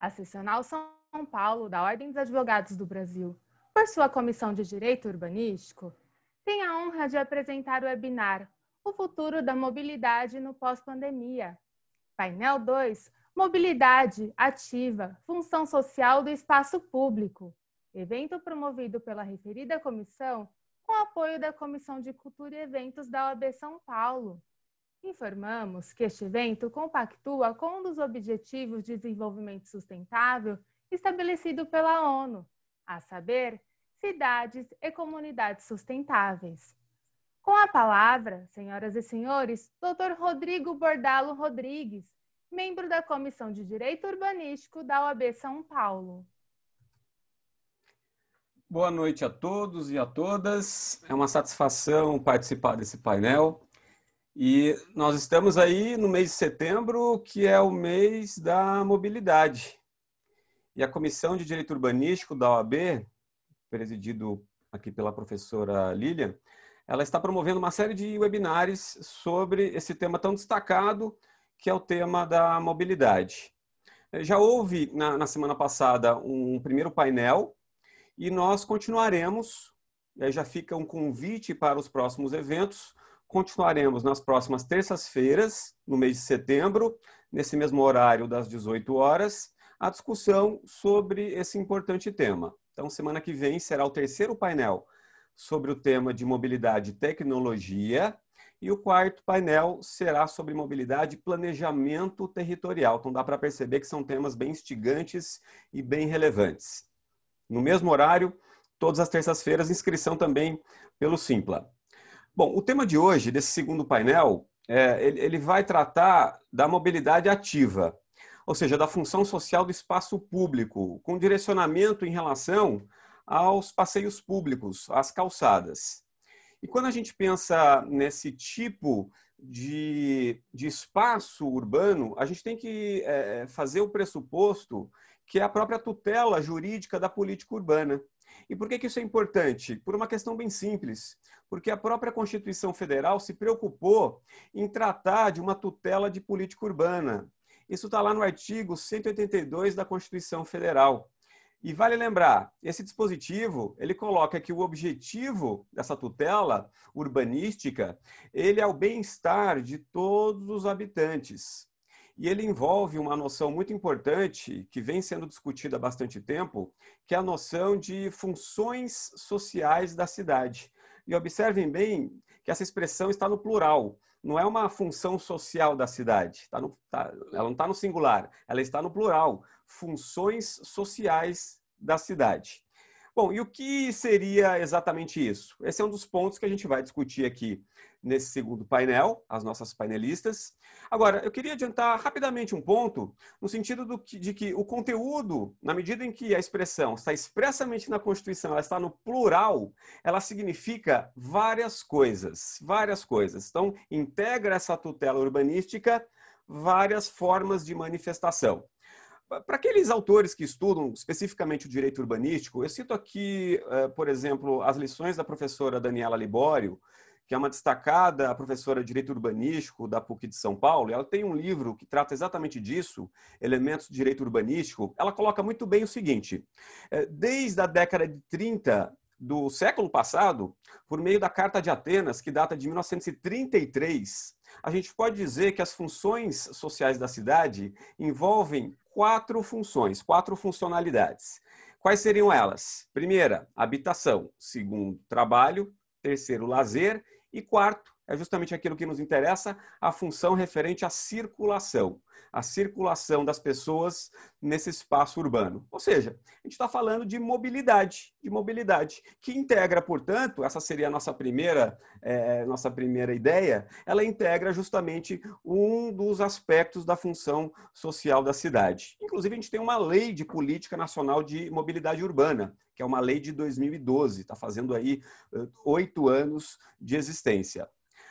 A Seccional São Paulo da Ordem dos Advogados do Brasil, por sua Comissão de Direito Urbanístico, tem a honra de apresentar o webinar O Futuro da Mobilidade no Pós-Pandemia. Painel 2, Mobilidade Ativa, Função Social do Espaço Público. Evento promovido pela referida comissão com apoio da Comissão de Cultura e Eventos da OAB São Paulo. Informamos que este evento compactua com um dos Objetivos de Desenvolvimento Sustentável estabelecido pela ONU, a saber, cidades e comunidades sustentáveis. Com a palavra, senhoras e senhores, Dr. Rodrigo Bordalo Rodrigues, membro da Comissão de Direito Urbanístico da OAB São Paulo. Boa noite a todos e a todas. É uma satisfação participar desse painel. E nós estamos aí no mês de setembro, que é o mês da mobilidade. E a Comissão de Direito Urbanístico da OAB, presidido aqui pela professora Lilian, ela está promovendo uma série de webinários sobre esse tema tão destacado, que é o tema da mobilidade. Já houve, na semana passada, um primeiro painel, e nós continuaremos, já fica um convite para os próximos eventos. Continuaremos nas próximas terças-feiras, no mês de setembro, nesse mesmo horário das 18 horas, a discussão sobre esse importante tema. Então, semana que vem será o terceiro painel sobre o tema de mobilidade e tecnologia, e o quarto painel será sobre mobilidade e planejamento territorial. Então, dá para perceber que são temas bem instigantes e bem relevantes. No mesmo horário, todas as terças-feiras, inscrição também pelo Simpla. Bom, o tema de hoje, desse segundo painel, ele vai tratar da mobilidade ativa, ou seja, da função social do espaço público, com direcionamento em relação aos passeios públicos, às calçadas. E quando a gente pensa nesse tipo de espaço urbano, a gente tem que fazer o pressuposto que é a própria tutela jurídica da política urbana. E por que isso é importante? Por uma questão bem simples. Porque a própria Constituição Federal se preocupou em tratar de uma tutela de política urbana. Isso está lá no artigo 182 da Constituição Federal. E vale lembrar, esse dispositivo, ele coloca que o objetivo dessa tutela urbanística, ele é o bem-estar de todos os habitantes. E ele envolve uma noção muito importante, que vem sendo discutida há bastante tempo, que é a noção de funções sociais da cidade. E observem bem que essa expressão está no plural. Não é uma função social da cidade. Ela não está no singular, ela está no plural. Funções sociais da cidade. Bom, e o que seria exatamente isso? Esse é um dos pontos que a gente vai discutir aqui nesse segundo painel, as nossas painelistas. Agora, eu queria adiantar rapidamente um ponto, no sentido de que o conteúdo, na medida em que a expressão está expressamente na Constituição, ela está no plural, ela significa várias coisas, várias coisas. Então, integra essa tutela urbanística várias formas de manifestação. Para aqueles autores que estudam especificamente o direito urbanístico, eu cito aqui, por exemplo, as lições da professora Daniela Libório, que é uma destacada professora de direito urbanístico da PUC de São Paulo. Ela tem um livro que trata exatamente disso, Elementos de Direito Urbanístico. Ela coloca muito bem o seguinte: desde a década de 30 do século passado, por meio da Carta de Atenas, que data de 1933, a gente pode dizer que as funções sociais da cidade envolvem quatro funções, quatro funcionalidades. Quais seriam elas? Primeira, habitação. Segundo, trabalho. Terceiro, lazer. E quarto, é justamente aquilo que nos interessa, a função referente à circulação. A circulação das pessoas nesse espaço urbano. Ou seja, a gente está falando de mobilidade, que integra, portanto, essa seria a nossa primeira ideia, ela integra justamente um dos aspectos da função social da cidade. Inclusive, a gente tem uma lei de política nacional de mobilidade urbana, que é uma lei de 2012, está fazendo aí 8 anos de existência.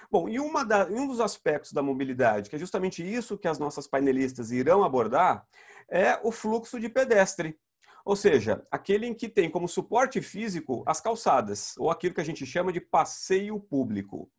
Bom, e um dos aspectos da mobilidade, que é justamente isso que as nossas painelistas irão abordar, é o fluxo de pedestre. Ou seja, aquele em que tem como suporte físico as calçadas, ou aquilo que a gente chama de passeio público.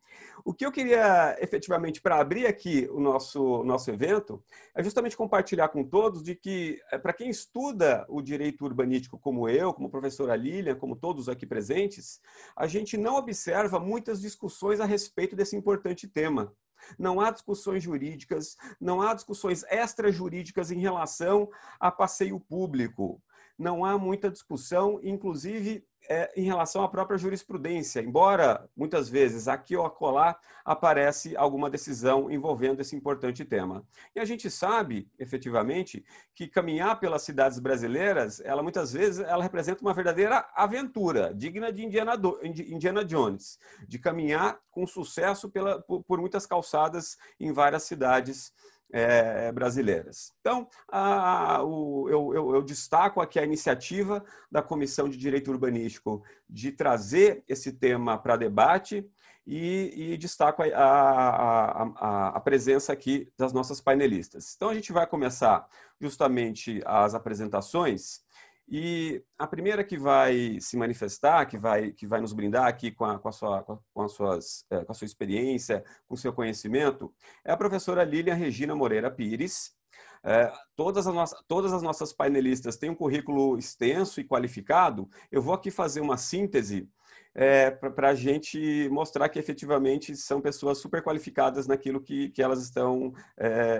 O que eu queria, efetivamente, para abrir aqui o nosso evento, é justamente compartilhar com todos de que, para quem estuda o direito urbanístico como eu, como a professora Lilian, como todos aqui presentes, a gente não observa muitas discussões a respeito desse importante tema. Não há discussões jurídicas, não há discussões extrajurídicas em relação a passeio público. Não há muita discussão, inclusive, em relação à própria jurisprudência, embora muitas vezes aqui ou acolá aparece alguma decisão envolvendo esse importante tema. E a gente sabe, efetivamente, que caminhar pelas cidades brasileiras, ela muitas vezes ela representa uma verdadeira aventura, digna de Indiana Jones, de caminhar com sucesso por muitas calçadas em várias cidades brasileiras. Então, eu destaco aqui a iniciativa da Comissão de Direito Urbanístico de trazer esse tema para debate e destaco a presença aqui das nossas painelistas. Então, a gente vai começar justamente as apresentações. E a primeira que vai se manifestar, que vai nos brindar aqui com a sua experiência, com o seu conhecimento, é a professora Lilian Regina Moreira Pires. Todas as nossas painelistas têm um currículo extenso e qualificado. Eu vou aqui fazer uma síntese para a gente mostrar que efetivamente são pessoas super qualificadas naquilo que elas estão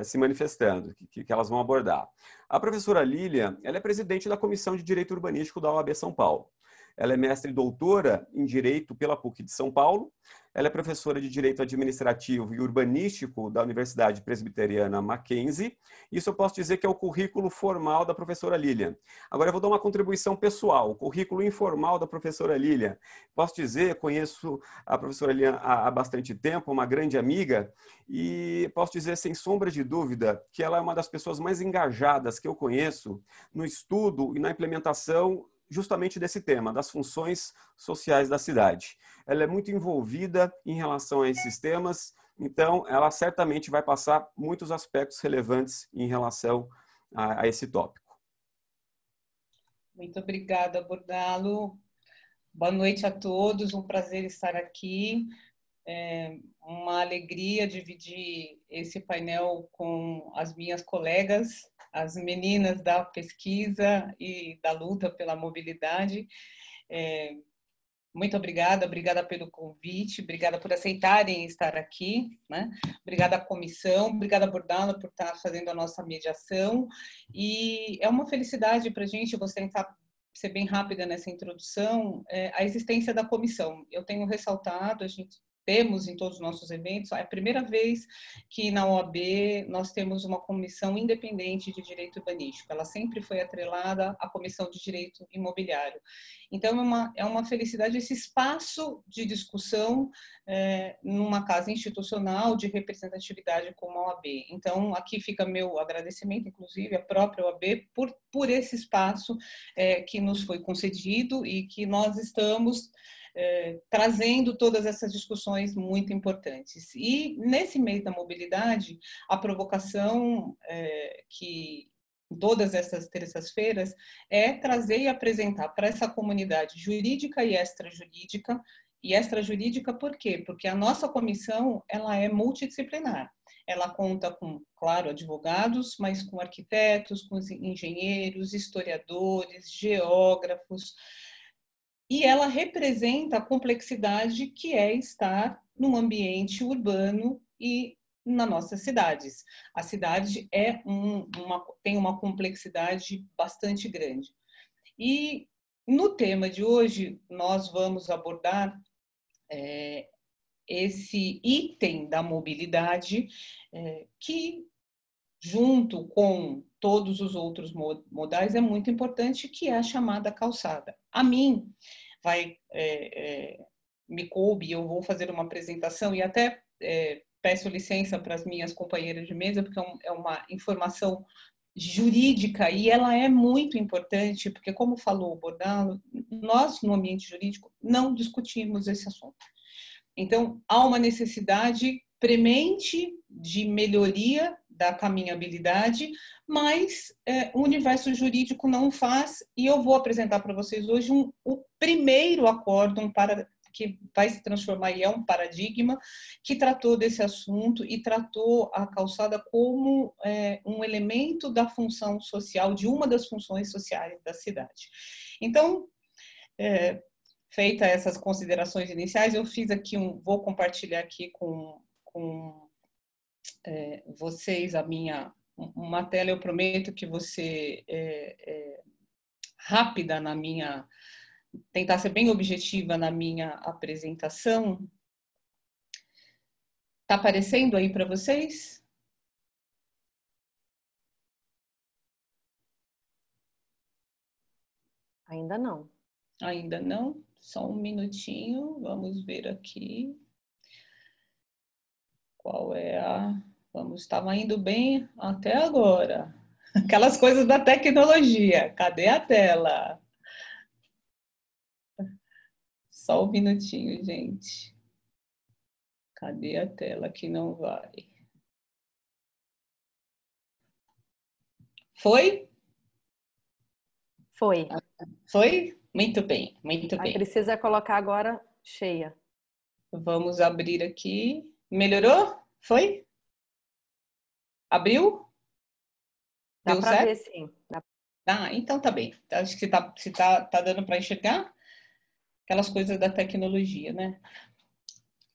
se manifestando, que elas vão abordar. A professora Lilian, ela é presidente da Comissão de Direito Urbanístico da OAB São Paulo. Ela é mestre e doutora em Direito pela PUC de São Paulo. Ela é professora de Direito Administrativo e Urbanístico da Universidade Presbiteriana Mackenzie. Isso eu posso dizer que é o currículo formal da professora Lilian. Agora eu vou dar uma contribuição pessoal, o currículo informal da professora Lilian. Posso dizer, conheço a professora Lilian há bastante tempo, uma grande amiga, e posso dizer, sem sombra de dúvida, que ela é uma das pessoas mais engajadas que eu conheço no estudo e na implementação justamente desse tema, das funções sociais da cidade. Ela é muito envolvida em relação a esses temas, então ela certamente vai passar muitos aspectos relevantes em relação a esse tópico. Muito obrigada, Bordalo. Boa noite a todos, um prazer estar aqui. É uma alegria dividir esse painel com as minhas colegas, as meninas da pesquisa e da luta pela mobilidade. Muito obrigada pelo convite, obrigada por aceitarem estar aqui, né? Obrigada à comissão, obrigada, Bordalo, por estar fazendo a nossa mediação. E é uma felicidade para a gente, eu vou tentar ser bem rápida nessa introdução, a existência da comissão. Eu tenho ressaltado, a gente temos em todos os nossos eventos, é a primeira vez que na OAB nós temos uma comissão independente de direito urbanístico. Ela sempre foi atrelada à comissão de direito imobiliário. Então, é uma felicidade esse espaço de discussão numa casa institucional de representatividade como a OAB. Então, aqui fica meu agradecimento, inclusive, à própria OAB, por esse espaço que nos foi concedido e que nós estamos trazendo todas essas discussões muito importantes. E, nesse mês da mobilidade, a provocação que todas essas terças-feiras é trazer e apresentar para essa comunidade jurídica e extrajurídica. E extrajurídica por quê? Porque a nossa comissão ela é multidisciplinar. Ela conta com, claro, advogados, mas com arquitetos, com engenheiros, historiadores, geógrafos. E ela representa a complexidade que é estar num ambiente urbano e nas nossas cidades. A cidade tem uma complexidade bastante grande. E no tema de hoje, nós vamos abordar esse item da mobilidade que, junto com todos os outros modais, é muito importante, que é a chamada calçada. A mim, me coube, eu vou fazer uma apresentação e até peço licença para as minhas companheiras de mesa, porque é uma informação jurídica e ela é muito importante, porque, como falou o Bordalo, nós, no ambiente jurídico, não discutimos esse assunto. Então, há uma necessidade premente de melhoria da caminhabilidade, mas o universo jurídico não faz, e eu vou apresentar para vocês hoje o primeiro acórdão para que vai se transformar e é um paradigma, que tratou desse assunto e tratou a calçada como um elemento da função social, de uma das funções sociais da cidade. Então, feita essas considerações iniciais, eu fiz aqui vou compartilhar aqui com vocês uma tela. Eu prometo que você rápida tentar ser bem objetiva na minha apresentação. Tá aparecendo aí para vocês? Ainda não. Ainda não? Só um minutinho, vamos ver aqui. Qual é a... Estava indo bem até agora. Aquelas coisas da tecnologia. Cadê a tela? Só um minutinho, gente. Cadê a tela que não vai? Foi? Foi. Foi? Muito bem, muito bem. Aí precisa colocar agora cheia. Vamos abrir aqui. Melhorou? Foi? Abriu? Dá Deu para certo? ver, sim. Então tá bem. Acho que se tá dando para enxergar aquelas coisas da tecnologia, né?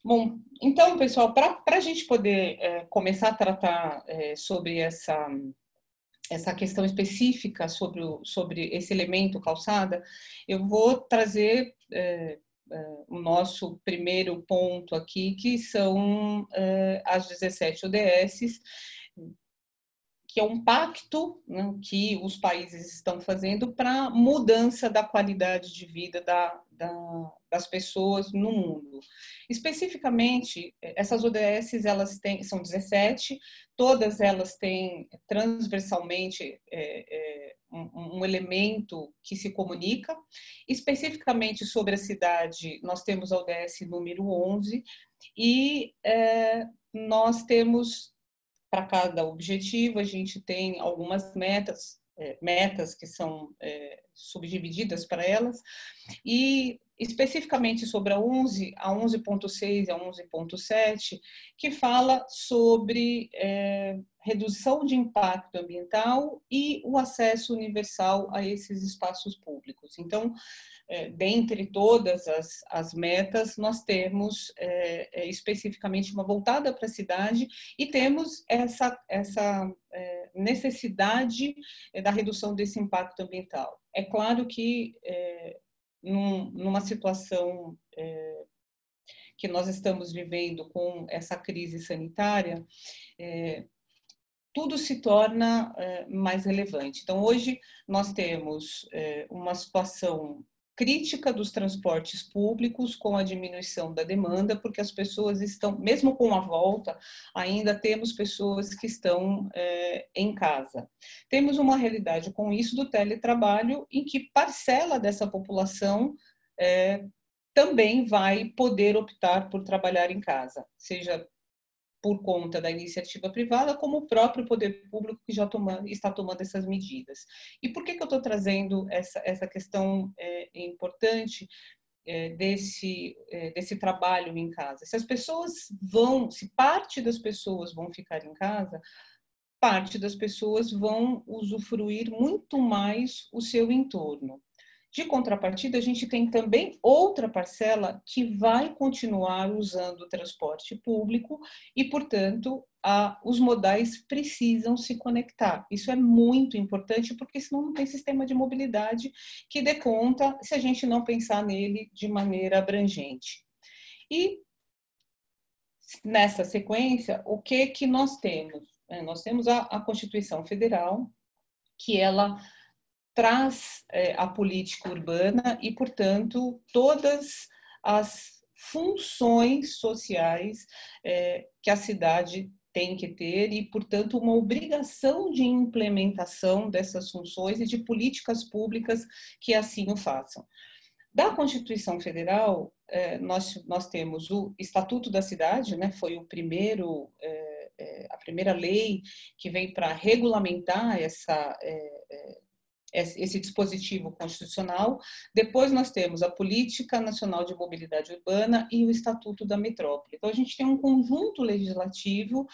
Bom, então, pessoal, para a gente poder começar a tratar sobre essa questão específica sobre esse elemento calçada, eu vou trazer o nosso primeiro ponto aqui, que são as 17 ODS, que é um pacto, né, que os países estão fazendo para mudança da qualidade de vida das pessoas no mundo. Especificamente, essas ODS, são 17, todas elas têm transversalmente um elemento que se comunica. Especificamente sobre a cidade, nós temos a ODS número 11 e nós temos, para cada objetivo, a gente tem algumas metas que são subdivididas para elas, e especificamente sobre a 11.6 e a 11.7, que fala sobre redução de impacto ambiental e o acesso universal a esses espaços públicos. Então, dentre todas as metas, nós temos especificamente uma voltada para a cidade e temos essa necessidade da redução desse impacto ambiental. É claro que numa situação que nós estamos vivendo com essa crise sanitária, tudo se torna mais relevante. Então, hoje, nós temos uma situação crítica dos transportes públicos com a diminuição da demanda, porque as pessoas estão, mesmo com a volta, ainda temos pessoas que estão em casa. Temos uma realidade com isso do teletrabalho, em que parcela dessa população também vai poder optar por trabalhar em casa, seja por conta da iniciativa privada, como o próprio poder público que já está tomando essas medidas. E por que eu estou trazendo essa questão importante desse trabalho em casa? Se parte das pessoas vão ficar em casa, parte das pessoas vão usufruir muito mais o seu entorno. De contrapartida, a gente tem também outra parcela que vai continuar usando o transporte público e, portanto, os modais precisam se conectar. Isso é muito importante, porque senão não tem sistema de mobilidade que dê conta se a gente não pensar nele de maneira abrangente. E, nessa sequência, o que nós temos? Nós temos a Constituição Federal, que ela traz a política urbana e, portanto, todas as funções sociais que a cidade tem que ter e, portanto, uma obrigação de implementação dessas funções e de políticas públicas que assim o façam. Da Constituição Federal, nós temos o Estatuto da Cidade, né, foi a primeira lei que vem para regulamentar esse dispositivo constitucional. Depois nós temos a Política Nacional de Mobilidade Urbana e o Estatuto da Metrópole. Então, a gente tem um conjunto legislativo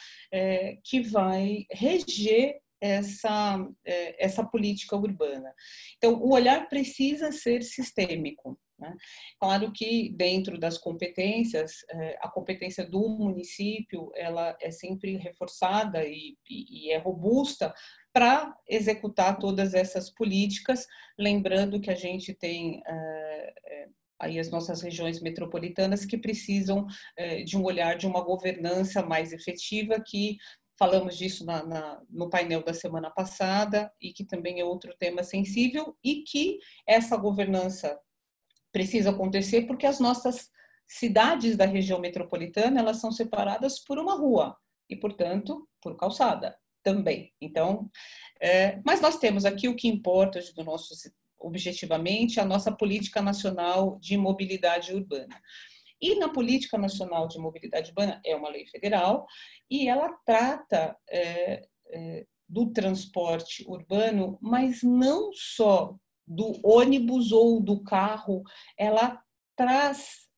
que vai reger essa política urbana. Então, o olhar precisa ser sistêmico, né? Claro que dentro das competências, a competência do município ela é sempre reforçada e é robusta para executar todas essas políticas, lembrando que a gente tem aí as nossas regiões metropolitanas que precisam de um olhar de uma governança mais efetiva, que falamos disso no painel da semana passada, e que também é outro tema sensível, e que essa governança precisa acontecer porque as nossas cidades da região metropolitana, elas são separadas por uma rua e, portanto, por calçada também. Então, mas nós temos aqui o que importa do nosso, objetivamente, a nossa Política Nacional de Mobilidade Urbana. E na Política Nacional de Mobilidade Urbana é uma lei federal e ela trata do transporte urbano, mas não só do ônibus ou do carro, ela traz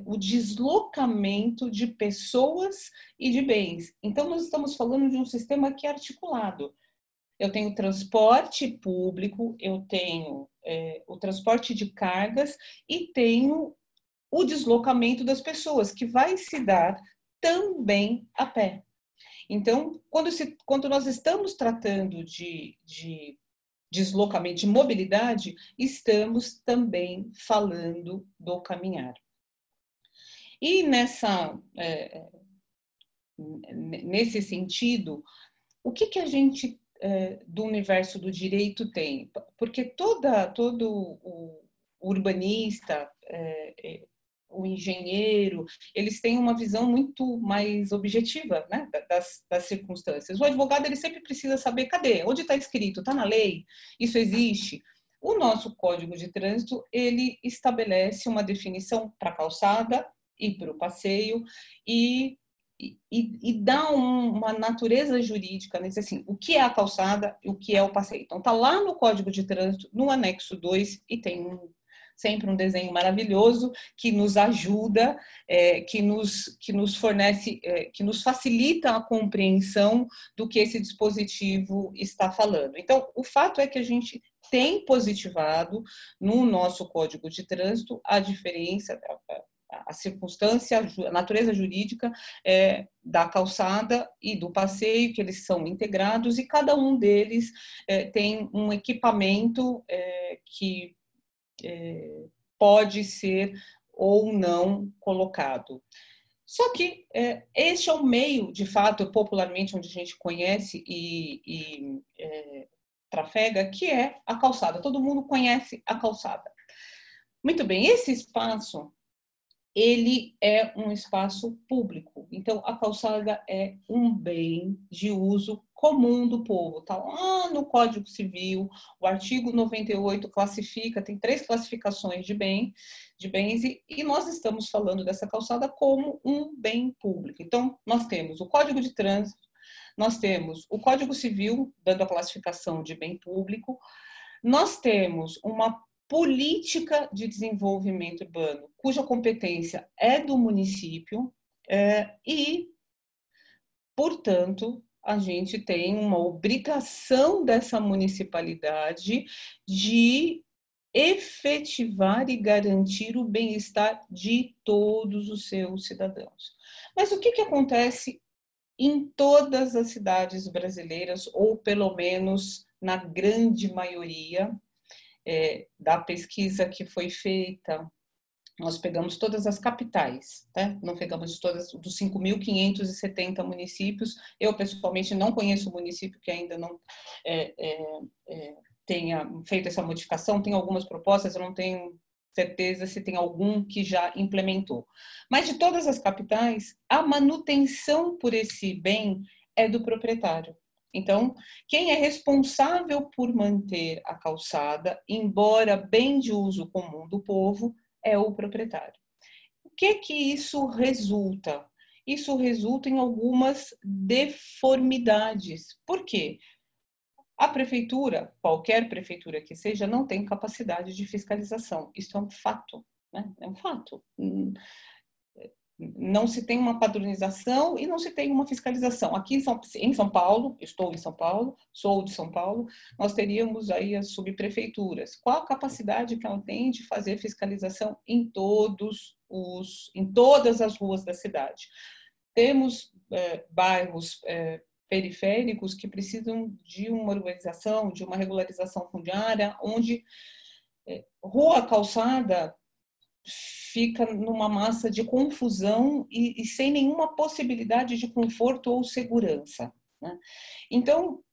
o deslocamento de pessoas e de bens. Então, nós estamos falando de um sistema que é articulado. Eu tenho transporte público, eu tenho o transporte de cargas e tenho o deslocamento das pessoas, que vai se dar também a pé. Então, quando nós estamos tratando de deslocamento, de mobilidade, estamos também falando do caminhar. E nesse sentido, o que a gente do universo do direito tem? Porque todo o urbanista, o engenheiro, eles têm uma visão muito mais objetiva, né, das circunstâncias. O advogado, ele sempre precisa saber, cadê? Onde está escrito? Está na lei? Isso existe? O nosso Código de Trânsito, ele estabelece uma definição para a calçada e para o passeio e dá uma natureza jurídica, né? Diz assim, o que é a calçada e o que é o passeio. Então, está lá no Código de Trânsito, no anexo 2, e tem sempre um desenho maravilhoso que nos ajuda, que nos fornece, que nos facilita a compreensão do que esse dispositivo está falando. Então, o fato é que a gente tem positivado no nosso Código de Trânsito a diferença, a circunstância, a natureza jurídica da calçada e do passeio, que eles são integrados, e cada um deles tem um equipamento que pode ser ou não colocado. Só que este é o meio, de fato, popularmente, onde a gente conhece e trafega, que é a calçada. Todo mundo conhece a calçada. Muito bem, esse espaço, ele é um espaço público. Então, a calçada é um bem de uso comum do povo. Está lá no Código Civil, o artigo 98 classifica, tem 3 classificações de bens, e nós estamos falando dessa calçada como um bem público. Então, nós temos o Código de Trânsito, nós temos o Código Civil, dando a classificação de bem público, nós temos uma política de desenvolvimento urbano, cuja competência é do município e, portanto, a gente tem uma obrigação dessa municipalidade de efetivar e garantir o bem-estar de todos os seus cidadãos. Mas o que acontece em todas as cidades brasileiras, ou pelo menos na grande maioria? Da pesquisa que foi feita, nós pegamos todas as capitais, né? Não pegamos todas, dos 5.570 municípios. Eu, pessoalmente, não conheço o município que ainda não tenha feito essa modificação. Tem algumas propostas, eu não tenho certeza se tem algum que já implementou. Mas de todas as capitais, a manutenção por esse bem é do proprietário. Então, quem é responsável por manter a calçada, embora bem de uso comum do povo, é o proprietário. O que isso resulta? Isso resulta em algumas deformidades. Por quê? A prefeitura, qualquer prefeitura que seja, não tem capacidade de fiscalização. Isso é um fato, né? É um fato. Não se tem uma padronização e não se tem uma fiscalização. Aqui em São Paulo, estou em São Paulo, sou de São Paulo, nós teríamos aí as subprefeituras. Qual a capacidade que ela tem de fazer fiscalização em todas as ruas da cidade? Temos bairros periféricos que precisam de uma urbanização, de uma regularização fundiária, onde rua, calçada fica numa massa de confusão e sem nenhuma possibilidade de conforto ou segurança, né? Então,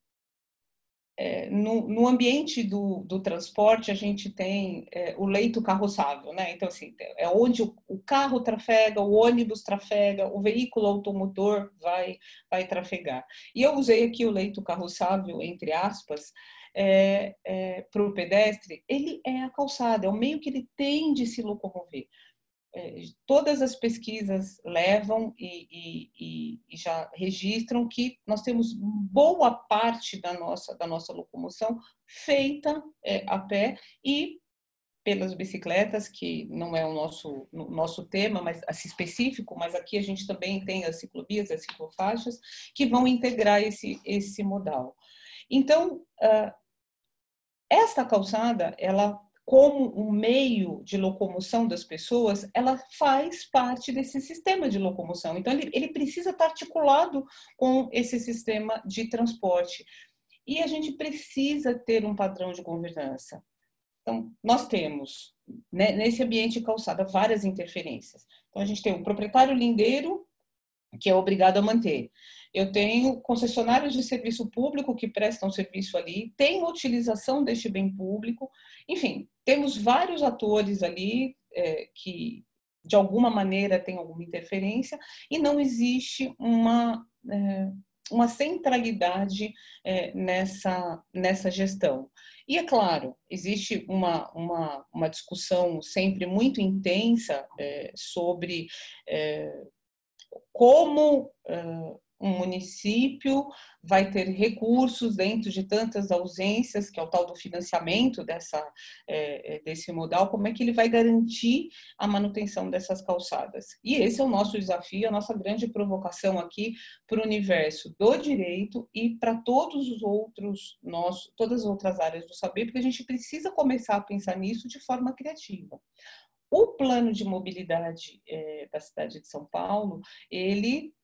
no ambiente do transporte, a gente tem o leito carroçável, né? Então, assim, é onde o carro trafega, o ônibus trafega, o veículo automotor vai trafegar. E eu usei aqui o leito carroçável, entre aspas, para o pedestre. Ele é a calçada, é o meio que ele tem de se locomover. Todas as pesquisas levam e já registram que nós temos boa parte da nossa locomoção feita a pé e pelas bicicletas, que não é o nosso tema, mas assim, específico, mas aqui a gente também tem as ciclovias, as ciclofaixas, que vão integrar esse modal. Então, esta calçada, ela, como um meio de locomoção das pessoas, ela faz parte desse sistema de locomoção. Então, ele precisa estar articulado com esse sistema de transporte. E a gente precisa ter um padrão de governança. Então, nós temos, né, nesse ambiente de calçada, várias interferências. Então, a gente tem o proprietário lindeiro, que é obrigado a manter. Eu tenho concessionários de serviço público que prestam serviço ali, tem utilização deste bem público, enfim, temos vários atores ali que, de alguma maneira, têm alguma interferência e não existe uma centralidade nessa gestão. E, é claro, existe uma discussão sempre muito intensa sobre como um município vai ter recursos dentro de tantas ausências, que é o tal do financiamento desse modal, como é que ele vai garantir a manutenção dessas calçadas. E esse é o nosso desafio, a nossa grande provocação aqui para o universo do direito e para todas as outras áreas do saber, porque a gente precisa começar a pensar nisso de forma criativa. O plano de mobilidade da cidade de São Paulo, ele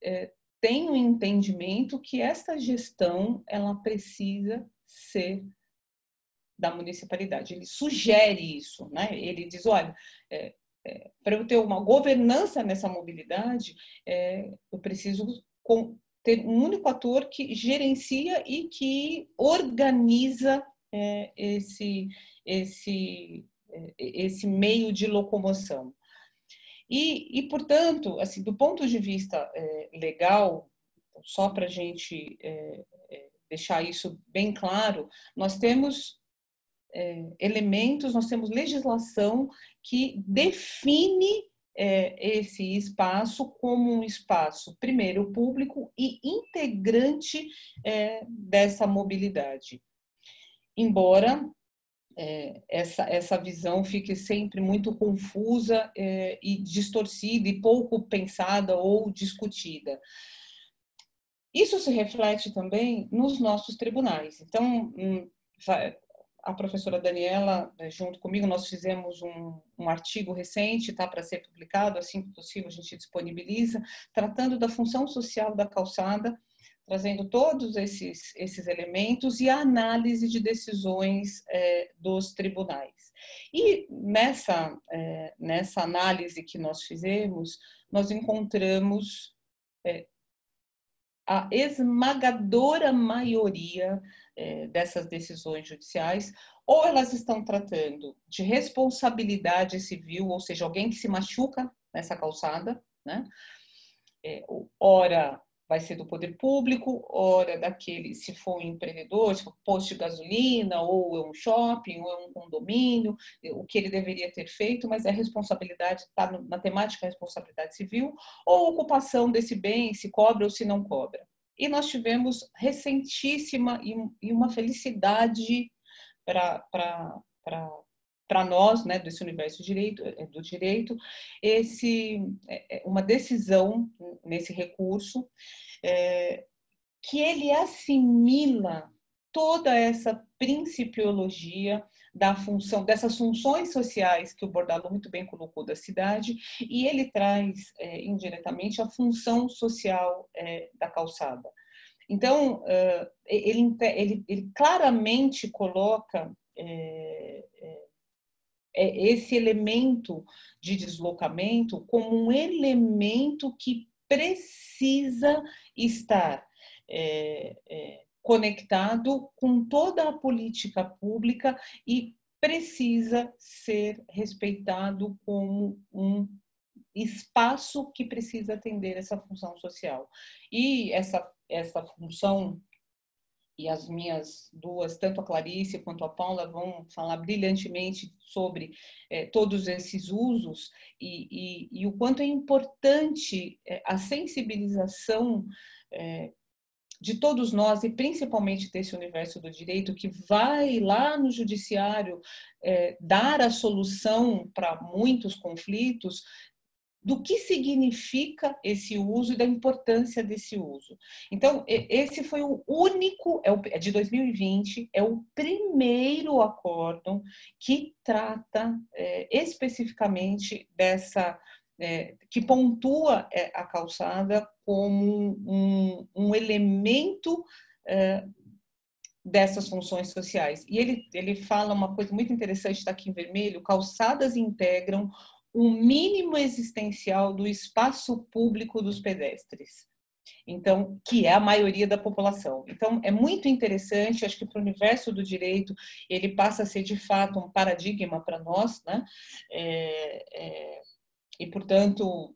tem um entendimento que esta gestão ela precisa ser da municipalidade. Ele sugere isso, né? Ele diz, olha, para eu ter uma governança nessa mobilidade, eu preciso ter um único ator que gerencia e que organiza esse meio de locomoção. E, portanto, assim, do ponto de vista legal, só para a gente deixar isso bem claro, nós temos elementos, nós temos legislação que define esse espaço como um espaço, primeiro, público e integrante dessa mobilidade. Embora essa visão fique sempre muito confusa e distorcida e pouco pensada ou discutida. Isso se reflete também nos nossos tribunais. Então, a professora Daniela, junto comigo, nós fizemos um artigo recente, está para ser publicado, assim que possível a gente disponibiliza, tratando da função social da calçada, trazendo todos esses elementos e a análise de decisões dos tribunais. E nessa análise que nós fizemos, nós encontramos a esmagadora maioria dessas decisões judiciais, ou elas estão tratando de responsabilidade civil, ou seja, alguém que se machuca nessa calçada, né? Ora vai ser do poder público, ora daquele, se for um empreendedor, se for posto de gasolina, ou é um shopping, ou é um condomínio, o que ele deveria ter feito, mas a responsabilidade está na temática da responsabilidade civil, ou ocupação desse bem, se cobra ou se não cobra. E nós tivemos recentíssima e uma felicidade para nós, né, desse universo do direito, uma decisão nesse recurso, que ele assimila toda essa principiologia dessas funções sociais que o Bordalo muito bem colocou da cidade, e ele traz indiretamente a função social da calçada. Então, ele claramente coloca esse elemento de deslocamento como um elemento que precisa estar conectado com toda a política pública e precisa ser respeitado como um espaço que precisa atender essa função social. E essa função, e as minhas duas, tanto a Clarice quanto a Paula, vão falar brilhantemente sobre todos esses usos e o quanto é importante a sensibilização de todos nós, e principalmente desse universo do direito, que vai lá no judiciário dar a solução para muitos conflitos, do que significa esse uso e da importância desse uso. Então, esse foi o único, é de 2020, é o primeiro acórdão que trata especificamente que pontua a calçada como um elemento dessas funções sociais. E ele fala uma coisa muito interessante, está aqui em vermelho: calçadas integram o mínimo existencial do espaço público dos pedestres. Então, que é a maioria da população. Então, é muito interessante, acho que para o universo do direito, ele passa a ser, de fato, um paradigma para nós, né? E, portanto,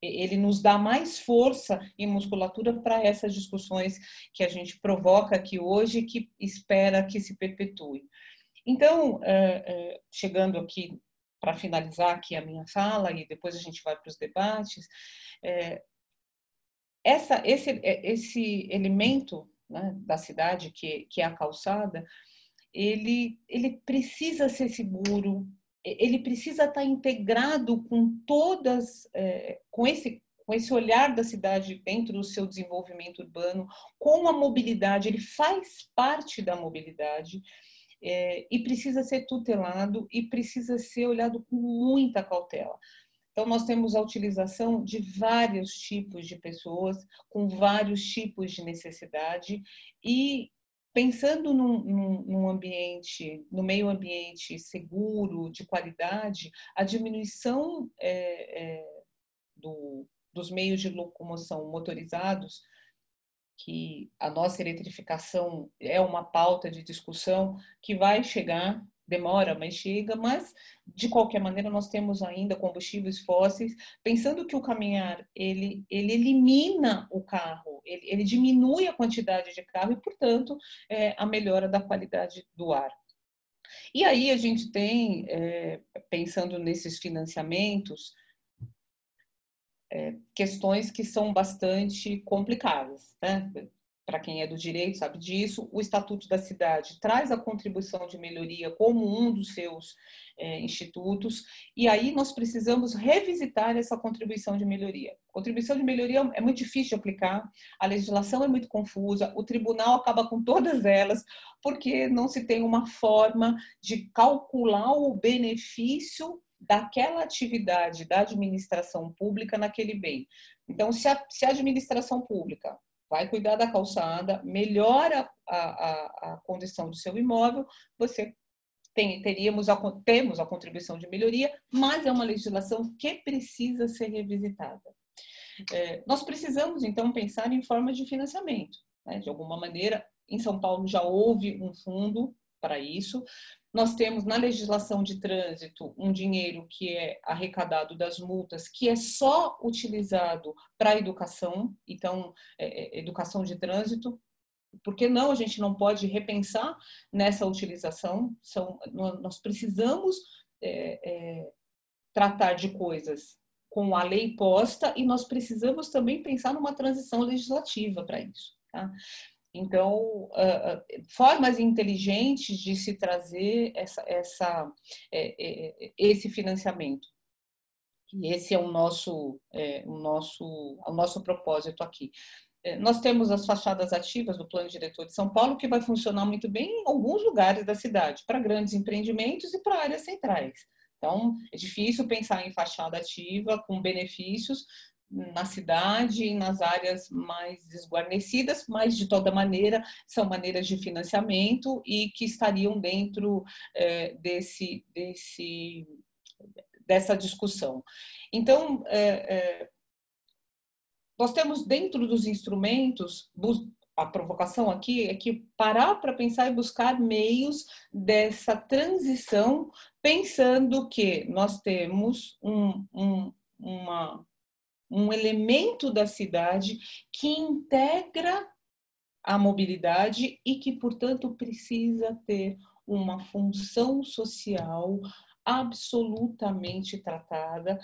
ele nos dá mais força e musculatura para essas discussões que a gente provoca aqui hoje, que espera que se perpetue. Então, chegando aqui, para finalizar aqui a minha fala, e depois a gente vai para os debates, esse elemento, né, da cidade, que é a calçada, ele precisa ser seguro, ele precisa estar integrado com com esse olhar da cidade dentro do seu desenvolvimento urbano, com a mobilidade, ele faz parte da mobilidade, e precisa ser tutelado e precisa ser olhado com muita cautela. Então, nós temos a utilização de vários tipos de pessoas, com vários tipos de necessidade, e pensando num ambiente, no meio ambiente seguro, de qualidade, a diminuição dos meios de locomoção motorizados, que a nossa eletrificação é uma pauta de discussão que vai chegar, demora, mas chega, mas de qualquer maneira nós temos ainda combustíveis fósseis, pensando que o caminhar ele elimina o carro, ele diminui a quantidade de carro e, portanto, a melhora da qualidade do ar. E aí a gente tem, pensando nesses financiamentos, questões que são bastante complicadas, né? Para quem é do direito sabe disso. O Estatuto da Cidade traz a contribuição de melhoria como um dos seus institutos, e aí nós precisamos revisitar essa contribuição de melhoria. Contribuição de melhoria é muito difícil de aplicar, a legislação é muito confusa, o tribunal acaba com todas elas, porque não se tem uma forma de calcular o benefício daquela atividade da administração pública naquele bem. Então, se a administração pública vai cuidar da calçada, melhora a condição do seu imóvel, temos a contribuição de melhoria, mas é uma legislação que precisa ser revisitada. Nós precisamos, então, pensar em formas de financiamento, né? De alguma maneira, em São Paulo já houve um fundo para isso. Nós temos na legislação de trânsito um dinheiro que é arrecadado das multas, que é só utilizado para a educação, então, educação de trânsito. Por que não? A gente não pode repensar nessa utilização. Nós precisamos tratar de coisas com a lei posta e nós precisamos também pensar numa transição legislativa para isso, tá? Então, formas inteligentes de se trazer esse financiamento. E esse é o nosso propósito aqui. Nós temos as fachadas ativas do Plano Diretor de São Paulo, que vai funcionar muito bem em alguns lugares da cidade, para grandes empreendimentos e para áreas centrais. Então, é difícil pensar em fachada ativa com benefícios na cidade e nas áreas mais desguarnecidas, mas, de toda maneira, são maneiras de financiamento e que estariam dentro dessa discussão. Então, nós temos dentro dos instrumentos, a provocação aqui é que parar para pensar e buscar meios dessa transição, pensando que nós temos um elemento da cidade que integra a mobilidade e que, portanto, precisa ter uma função social absolutamente tratada,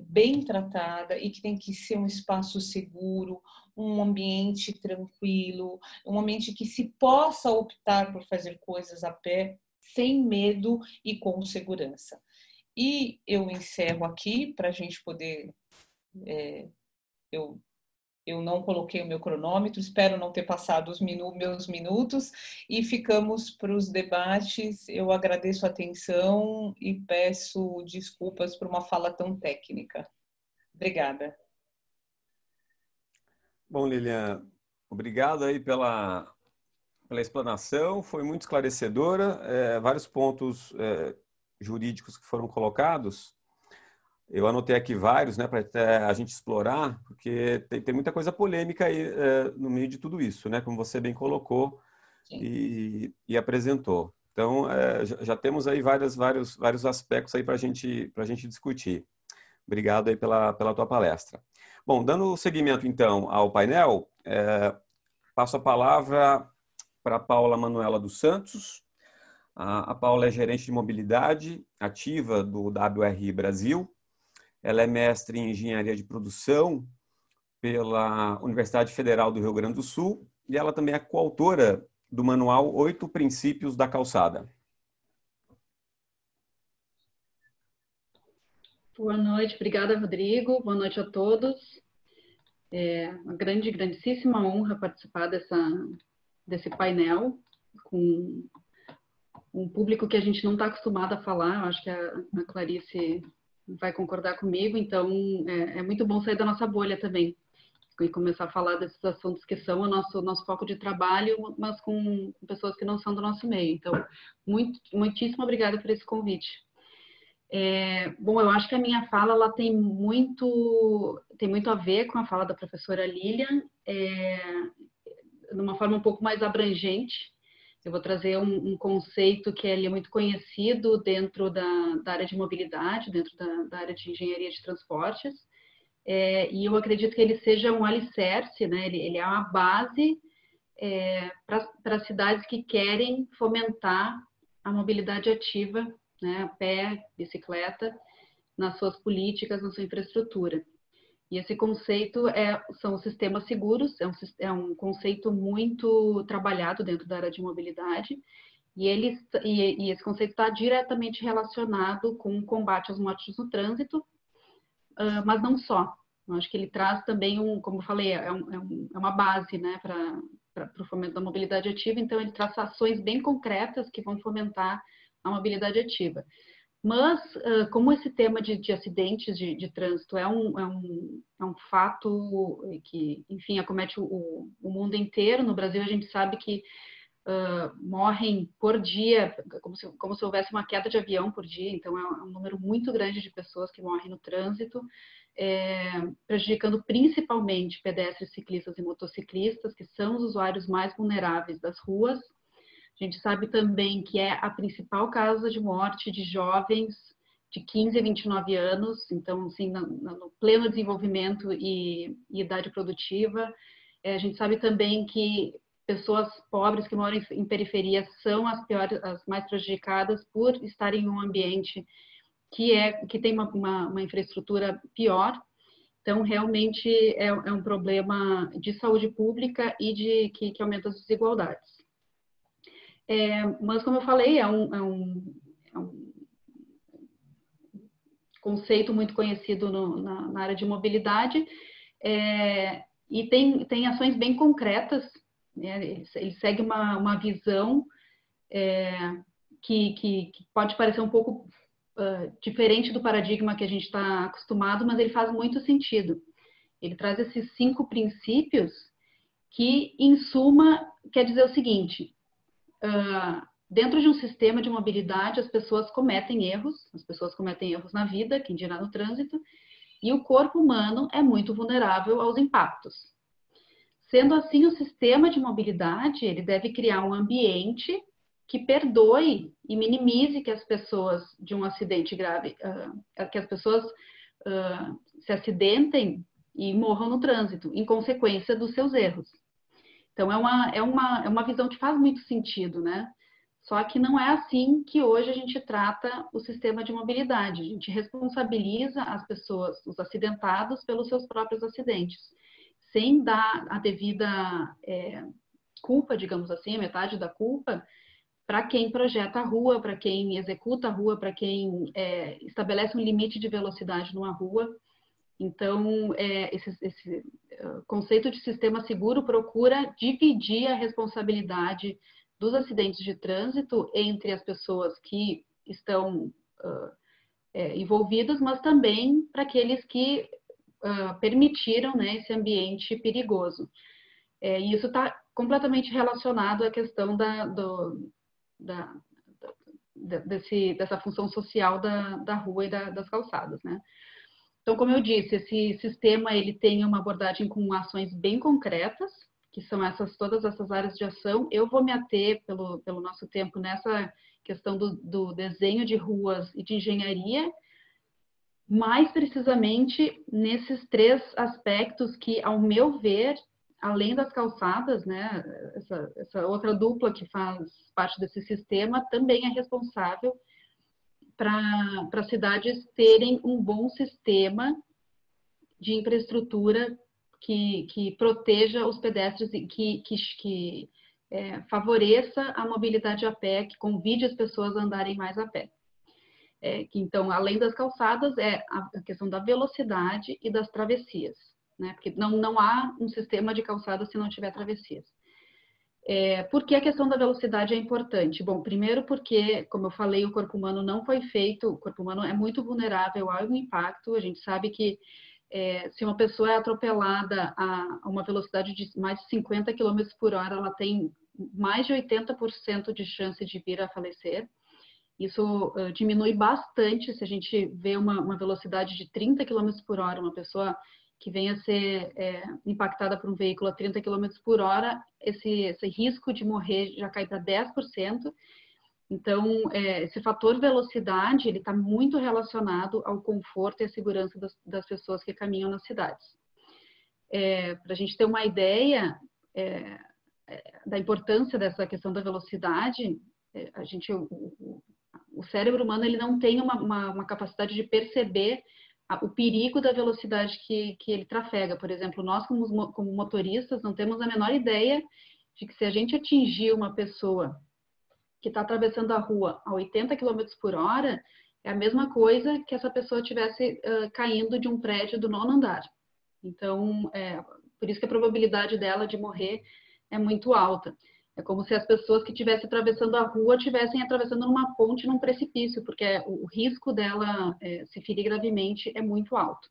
bem tratada, e que tem que ser um espaço seguro, um ambiente tranquilo, um ambiente que se possa optar por fazer coisas a pé, sem medo e com segurança. E eu encerro aqui para a gente poder... Eu não coloquei o meu cronômetro, espero não ter passado os meus minutos, e ficamos para os debates. Eu agradeço a atenção e peço desculpas por uma fala tão técnica. Obrigada. Bom, Lilian, obrigado aí pela explanação, foi muito esclarecedora, vários pontos jurídicos que foram colocados. Eu anotei aqui vários, né, para a gente explorar, porque tem muita coisa polêmica aí no meio de tudo isso, né, como você bem colocou e apresentou. Então, já temos aí vários aspectos aí para a gente discutir. Obrigado aí pela tua palestra. Bom, dando seguimento, então, ao painel, passo a palavra para a Paula Manuela dos Santos. A Paula é gerente de mobilidade ativa do WRI Brasil. Ela é mestre em engenharia de produção pela Universidade Federal do Rio Grande do Sul e ela também é coautora do manual 8 Princípios da Calçada. Boa noite, obrigada, Rodrigo. Boa noite a todos. É uma grandíssima honra participar desse painel com um público que a gente não está acostumado a falar. Eu acho que a Clarice vai concordar comigo, então é muito bom sair da nossa bolha também e começar a falar desses assuntos que são o nosso foco de trabalho, mas com pessoas que não são do nosso meio. Então, muitíssimo obrigada por esse convite. Bom, eu acho que a minha fala ela tem muito a ver com a fala da professora Lilian, de uma forma um pouco mais abrangente. Eu vou trazer um conceito que é muito conhecido dentro da área de mobilidade, dentro da área de engenharia de transportes, e eu acredito que ele seja um alicerce, né? Ele é uma base para cidades que querem fomentar a mobilidade ativa, né? A pé, bicicleta, nas suas políticas, na sua infraestrutura. E esse conceito são os sistemas seguros, é um conceito muito trabalhado dentro da área de mobilidade, e esse conceito está diretamente relacionado com o combate às mortes no trânsito, mas não só. Eu acho que ele traz também, como eu falei, é uma base, né, para o fomento da mobilidade ativa, então ele traz ações bem concretas que vão fomentar a mobilidade ativa. Mas, como esse tema de acidentes de trânsito é um fato que, enfim, acomete o mundo inteiro, no Brasil a gente sabe que morrem por dia, como se houvesse uma queda de avião por dia, então é um número muito grande de pessoas que morrem no trânsito, prejudicando principalmente pedestres, ciclistas e motociclistas, que são os usuários mais vulneráveis das ruas. A gente sabe também que é a principal causa de morte de jovens de 15 a 29 anos, então, assim, no pleno desenvolvimento e idade produtiva. A gente sabe também que pessoas pobres que moram em periferia são as mais prejudicadas por estarem em um ambiente que tem uma infraestrutura pior. Então, realmente é um problema de saúde pública e que aumenta as desigualdades. Mas, como eu falei, é um conceito muito conhecido na área de mobilidade, e tem ações bem concretas, né? Ele segue uma visão que pode parecer um pouco diferente do paradigma que a gente está acostumado, mas ele faz muito sentido. Ele traz esses 5 princípios que, em suma, quer dizer o seguinte: dentro de um sistema de mobilidade, as pessoas cometem erros na vida, quem dirá no trânsito, e o corpo humano é muito vulnerável aos impactos. Sendo assim, o sistema de mobilidade, ele deve criar um ambiente que perdoe e minimize que as pessoas de um acidente grave, que as pessoas se acidentem e morram no trânsito, em consequência dos seus erros. Então, é uma visão que faz muito sentido, né? Só que não é assim que hoje a gente trata o sistema de mobilidade. A gente responsabiliza as pessoas, os acidentados, pelos seus próprios acidentes, sem dar a devida culpa, digamos assim, a metade da culpa, para quem projeta a rua, para quem executa a rua, para quem estabelece um limite de velocidade numa rua. Então, esse conceito de sistema seguro procura dividir a responsabilidade dos acidentes de trânsito entre as pessoas que estão envolvidas, mas também para aqueles que permitiram, né, esse ambiente perigoso. E isso está completamente relacionado à questão dessa função social da rua e das calçadas, né? Então, como eu disse, esse sistema ele tem uma abordagem com ações bem concretas, que são todas essas áreas de ação. Eu vou me ater, pelo nosso tempo, nessa questão do desenho de ruas e de engenharia, mais precisamente nesses 3 aspectos que, ao meu ver, além das calçadas, né, essa outra dupla que faz parte desse sistema, também é responsável para cidades terem um bom sistema de infraestrutura que proteja os pedestres e que favoreça a mobilidade a pé, que convide as pessoas a andarem mais a pé. Então, além das calçadas, a questão da velocidade e das travessias, né? Porque não há um sistema de calçadas se não tiver travessias. Por que a questão da velocidade é importante? Bom, primeiro porque, como eu falei, o corpo humano não foi feito, o corpo humano é muito vulnerável ao impacto. A gente sabe que se uma pessoa é atropelada a uma velocidade de mais de 50 km por hora, ela tem mais de 80% de chance de vir a falecer. Isso diminui bastante se a gente vê uma velocidade de 30 km por hora, uma pessoa que venha a ser impactada por um veículo a 30 km por hora, esse risco de morrer já cai para 10%. Então, esse fator velocidade, ele está muito relacionado ao conforto e à segurança das pessoas que caminham nas cidades. Para a gente ter uma ideia da importância dessa questão da velocidade, o cérebro humano ele não tem uma capacidade de perceber o perigo da velocidade que ele trafega. Por exemplo, nós como motoristas não temos a menor ideia de que se a gente atingir uma pessoa que está atravessando a rua a 80 km por hora, é a mesma coisa que essa pessoa estivesse caindo de um prédio do 9º andar. Então, por isso que a probabilidade dela de morrer é muito alta. É como se as pessoas que estivessem atravessando a rua estivessem atravessando numa ponte, num precipício, porque o risco dela se ferir gravemente é muito alto.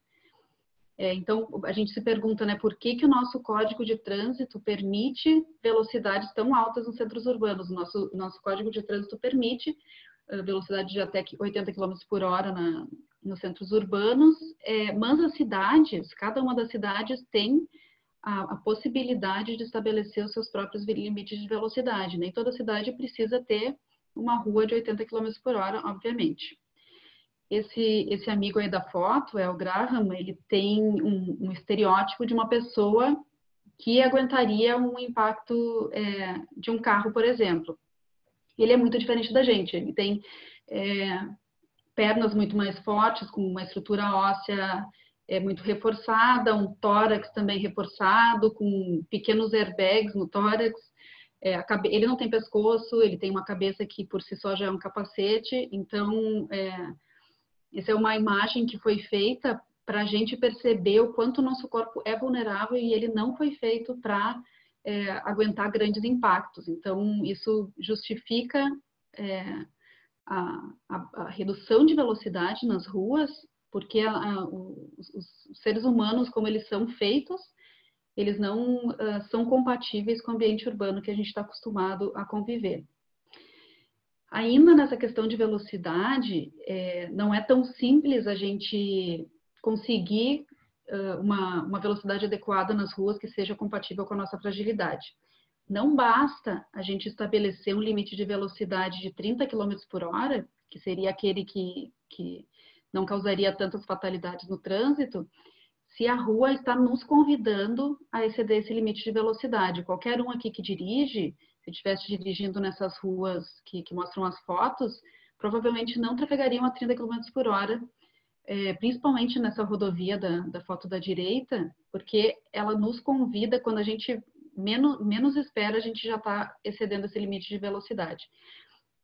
Então, a gente se pergunta, né, por que o nosso Código de Trânsito permite velocidades tão altas nos centros urbanos? O nosso Código de Trânsito permite velocidade de até 80 km por hora nos centros urbanos, mas as cidades, cada uma das cidades tem a possibilidade de estabelecer os seus próprios limites de velocidade. Nem toda cidade precisa ter uma rua de 80 km por hora, obviamente. Esse amigo aí da foto, o Graham, ele tem um estereótipo de uma pessoa que aguentaria um impacto de um carro, por exemplo. Ele é muito diferente da gente. Ele tem pernas muito mais fortes, com uma estrutura óssea muito reforçada, um tórax também reforçado, com pequenos airbags no tórax. Ele não tem pescoço, ele tem uma cabeça que por si só já é um capacete. Então, essa é uma imagem que foi feita para a gente perceber o quanto o nosso corpo é vulnerável e ele não foi feito para aguentar grandes impactos. Então, isso justifica a redução de velocidade nas ruas, porque os seres humanos, como eles são feitos, eles não são compatíveis com o ambiente urbano que a gente está acostumado a conviver. Ainda nessa questão de velocidade, não é tão simples a gente conseguir uma velocidade adequada nas ruas que seja compatível com a nossa fragilidade. Não basta a gente estabelecer um limite de velocidade de 30 km por hora, que seria aquele que não causaria tantas fatalidades no trânsito, se a rua está nos convidando a exceder esse limite de velocidade. Qualquer um aqui que dirige, se estivesse dirigindo nessas ruas que mostram as fotos, provavelmente não trafegariam a 30 km por hora, principalmente nessa rodovia da foto da direita, porque ela nos convida, quando a gente menos espera, a gente já está excedendo esse limite de velocidade.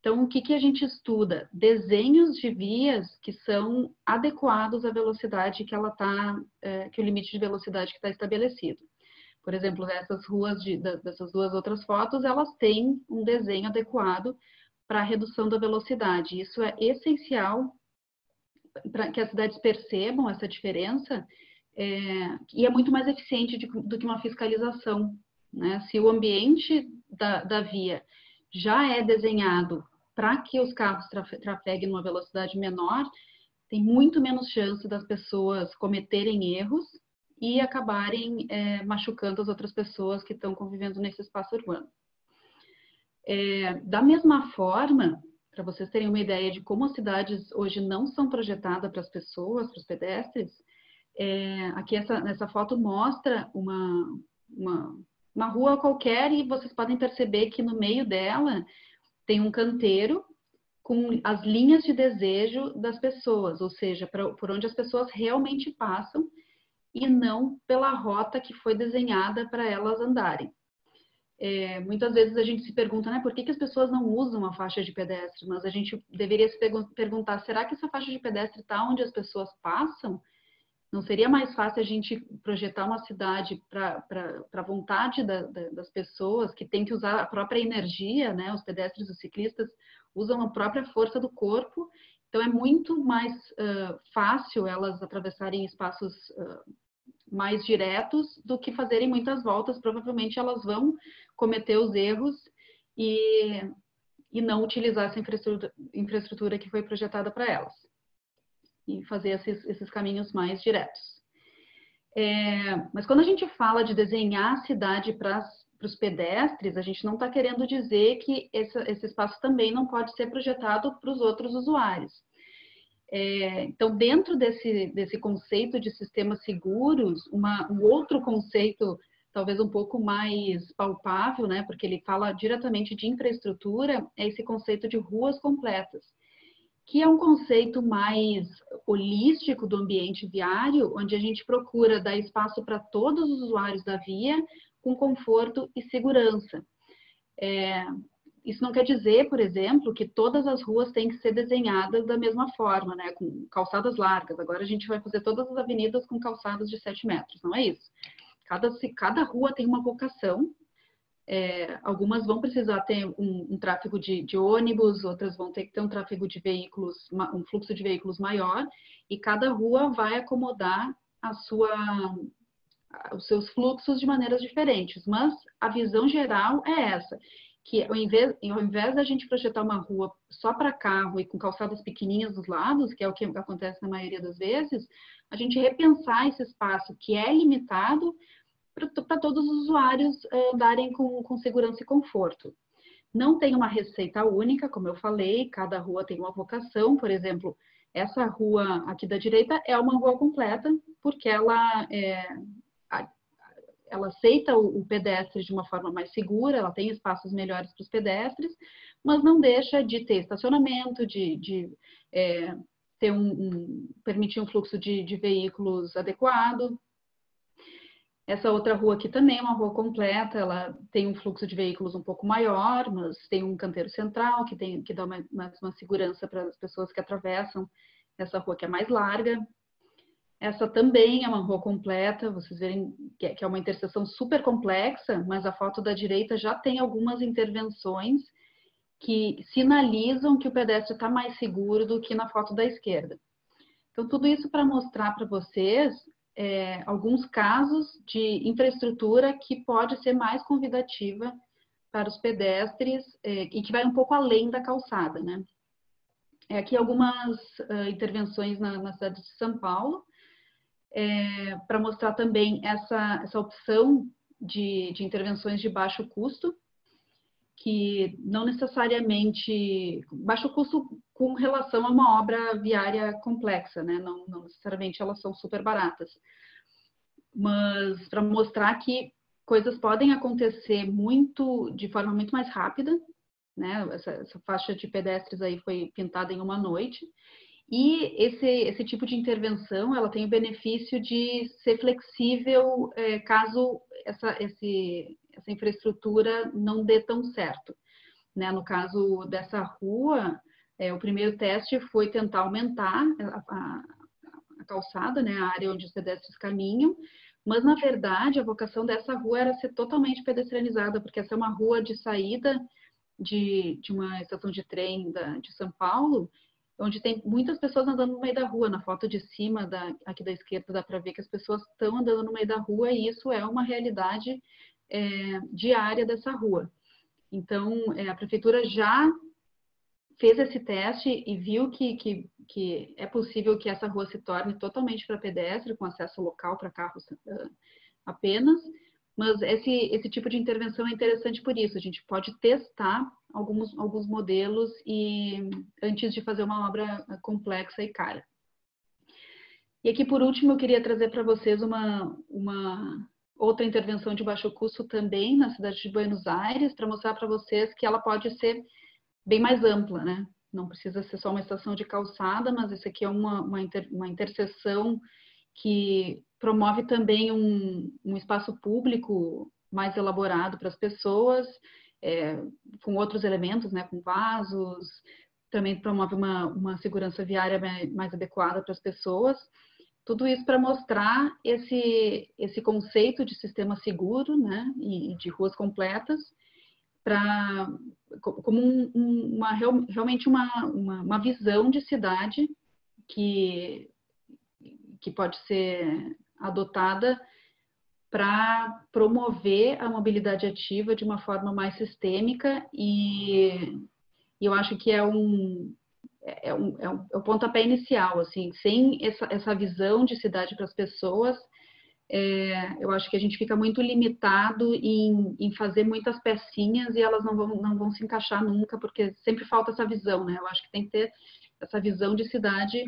Então, o que a gente estuda? Desenhos de vias que são adequados à velocidade que o limite de velocidade que está estabelecido. Por exemplo, essas ruas dessas duas outras fotos, elas têm um desenho adequado para a redução da velocidade. Isso é essencial para que as cidades percebam essa diferença e é muito mais eficiente do que uma fiscalização, né? Se o ambiente da via já é desenhado para que os carros trafeguem numa velocidade menor, tem muito menos chance das pessoas cometerem erros e acabarem machucando as outras pessoas que estão convivendo nesse espaço urbano. Da mesma forma, para vocês terem uma ideia de como as cidades hoje não são projetadas para as pessoas, para os pedestres, aqui nessa foto mostra uma rua qualquer e vocês podem perceber que no meio dela tem um canteiro com as linhas de desejo das pessoas, ou seja, por onde as pessoas realmente passam e não pela rota que foi desenhada para elas andarem. Muitas vezes a gente se pergunta, né, por que as pessoas não usam a faixa de pedestre? Mas a gente deveria se perguntar, será que essa faixa de pedestre está onde as pessoas passam? Não seria mais fácil a gente projetar uma cidade para a vontade das pessoas, que tem que usar a própria energia, né? Os pedestres e os ciclistas usam a própria força do corpo, então é muito mais fácil elas atravessarem espaços mais diretos do que fazerem muitas voltas. Provavelmente elas vão cometer os erros e não utilizar essa infraestrutura que foi projetada para elas. E fazer esses caminhos mais diretos. Mas quando a gente fala de desenhar a cidade para os pedestres, a gente não está querendo dizer que esse espaço também não pode ser projetado para os outros usuários. Então, dentro desse conceito de sistemas seguros, um outro conceito talvez um pouco mais palpável, né, porque ele fala diretamente de infraestrutura, é esse conceito de ruas completas, que é um conceito mais holístico do ambiente viário, onde a gente procura dar espaço para todos os usuários da via com conforto e segurança. Isso não quer dizer, por exemplo, que todas as ruas têm que ser desenhadas da mesma forma, né, com calçadas largas. Agora a gente vai fazer todas as avenidas com calçadas de 7 metros, não é isso. Cada rua tem uma vocação. Algumas vão precisar ter um tráfego de ônibus, outras vão ter que ter um tráfego de veículos, um fluxo de veículos maior, e cada rua vai acomodar os seus fluxos de maneiras diferentes. Mas a visão geral é essa, que ao invés da gente projetar uma rua só para carro e com calçadas pequenininhas dos lados, que é o que acontece na maioria das vezes, a gente repensar esse espaço que é limitado para todos os usuários andarem com segurança e conforto. Não tem uma receita única, como eu falei, cada rua tem uma vocação. Por exemplo, essa rua aqui da direita é uma rua completa, porque ela aceita o pedestre de uma forma mais segura, ela tem espaços melhores para os pedestres, mas não deixa de ter estacionamento, de permitir um fluxo de veículos adequado. Essa outra rua aqui também é uma rua completa, ela tem um fluxo de veículos um pouco maior, mas tem um canteiro central que dá uma segurança para as pessoas que atravessam essa rua que é mais larga. Essa também é uma rua completa, vocês verem que é uma interseção super complexa, mas a foto da direita já tem algumas intervenções que sinalizam que o pedestre está mais seguro do que na foto da esquerda. Então, tudo isso para mostrar para vocês alguns casos de infraestrutura que pode ser mais convidativa para os pedestres e que vai um pouco além da calçada, né? Aqui algumas intervenções na cidade de São Paulo, para mostrar também essa opção de intervenções de baixo custo, que não necessariamente baixo custo com relação a uma obra viária complexa, né? Não necessariamente elas são super baratas, mas para mostrar que coisas podem acontecer de forma muito mais rápida, né? Essa faixa de pedestres aí foi pintada em uma noite, e esse tipo de intervenção ela tem o benefício de ser flexível caso essa infraestrutura não dê tão certo, né? No caso dessa rua, o primeiro teste foi tentar aumentar a calçada, né? A área onde os pedestres caminham, mas na verdade a vocação dessa rua era ser totalmente pedestrianizada, porque essa é uma rua de saída de uma estação de trem de São Paulo, onde tem muitas pessoas andando no meio da rua. Na foto de cima, aqui da esquerda, dá para ver que as pessoas estão andando no meio da rua, e isso é uma realidade diária dessa rua. Então, a prefeitura já fez esse teste e viu que é possível que essa rua se torne totalmente para pedestre, com acesso local para carros apenas, mas esse tipo de intervenção é interessante por isso. A gente pode testar alguns modelos antes de fazer uma obra complexa e cara. E aqui, por último, eu queria trazer para vocês uma outra intervenção de baixo custo também na cidade de Buenos Aires, para mostrar para vocês que ela pode ser bem mais ampla, né? Não precisa ser só uma estação de calçada, mas esse aqui é uma interseção que promove também um espaço público mais elaborado para as pessoas, com outros elementos, né? Com vasos, também promove uma segurança viária mais adequada para as pessoas. Tudo isso para mostrar esse conceito de sistema seguro, né, e de ruas completas, como realmente uma visão de cidade que pode ser adotada para promover a mobilidade ativa de uma forma mais sistêmica, e eu acho que é o pontapé inicial, assim. Sem essa visão de cidade para as pessoas, eu acho que a gente fica muito limitado em fazer muitas pecinhas, e elas não vão se encaixar nunca, porque sempre falta essa visão, né? Eu acho que tem que ter essa visão de cidade,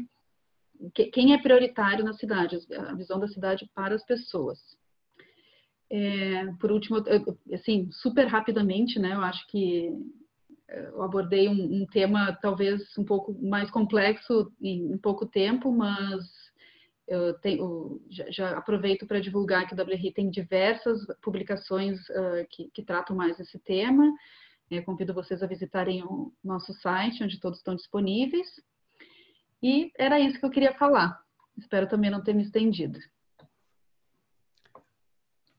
quem é prioritário na cidade, a visão da cidade para as pessoas. Por último, assim, super rapidamente, né? Eu acho que eu abordei um tema talvez um pouco mais complexo em pouco tempo, mas eu já aproveito para divulgar que o WRI tem diversas publicações que tratam mais desse tema. Convido vocês a visitarem o nosso site, onde todos estão disponíveis. E era isso que eu queria falar. Espero também não ter me estendido.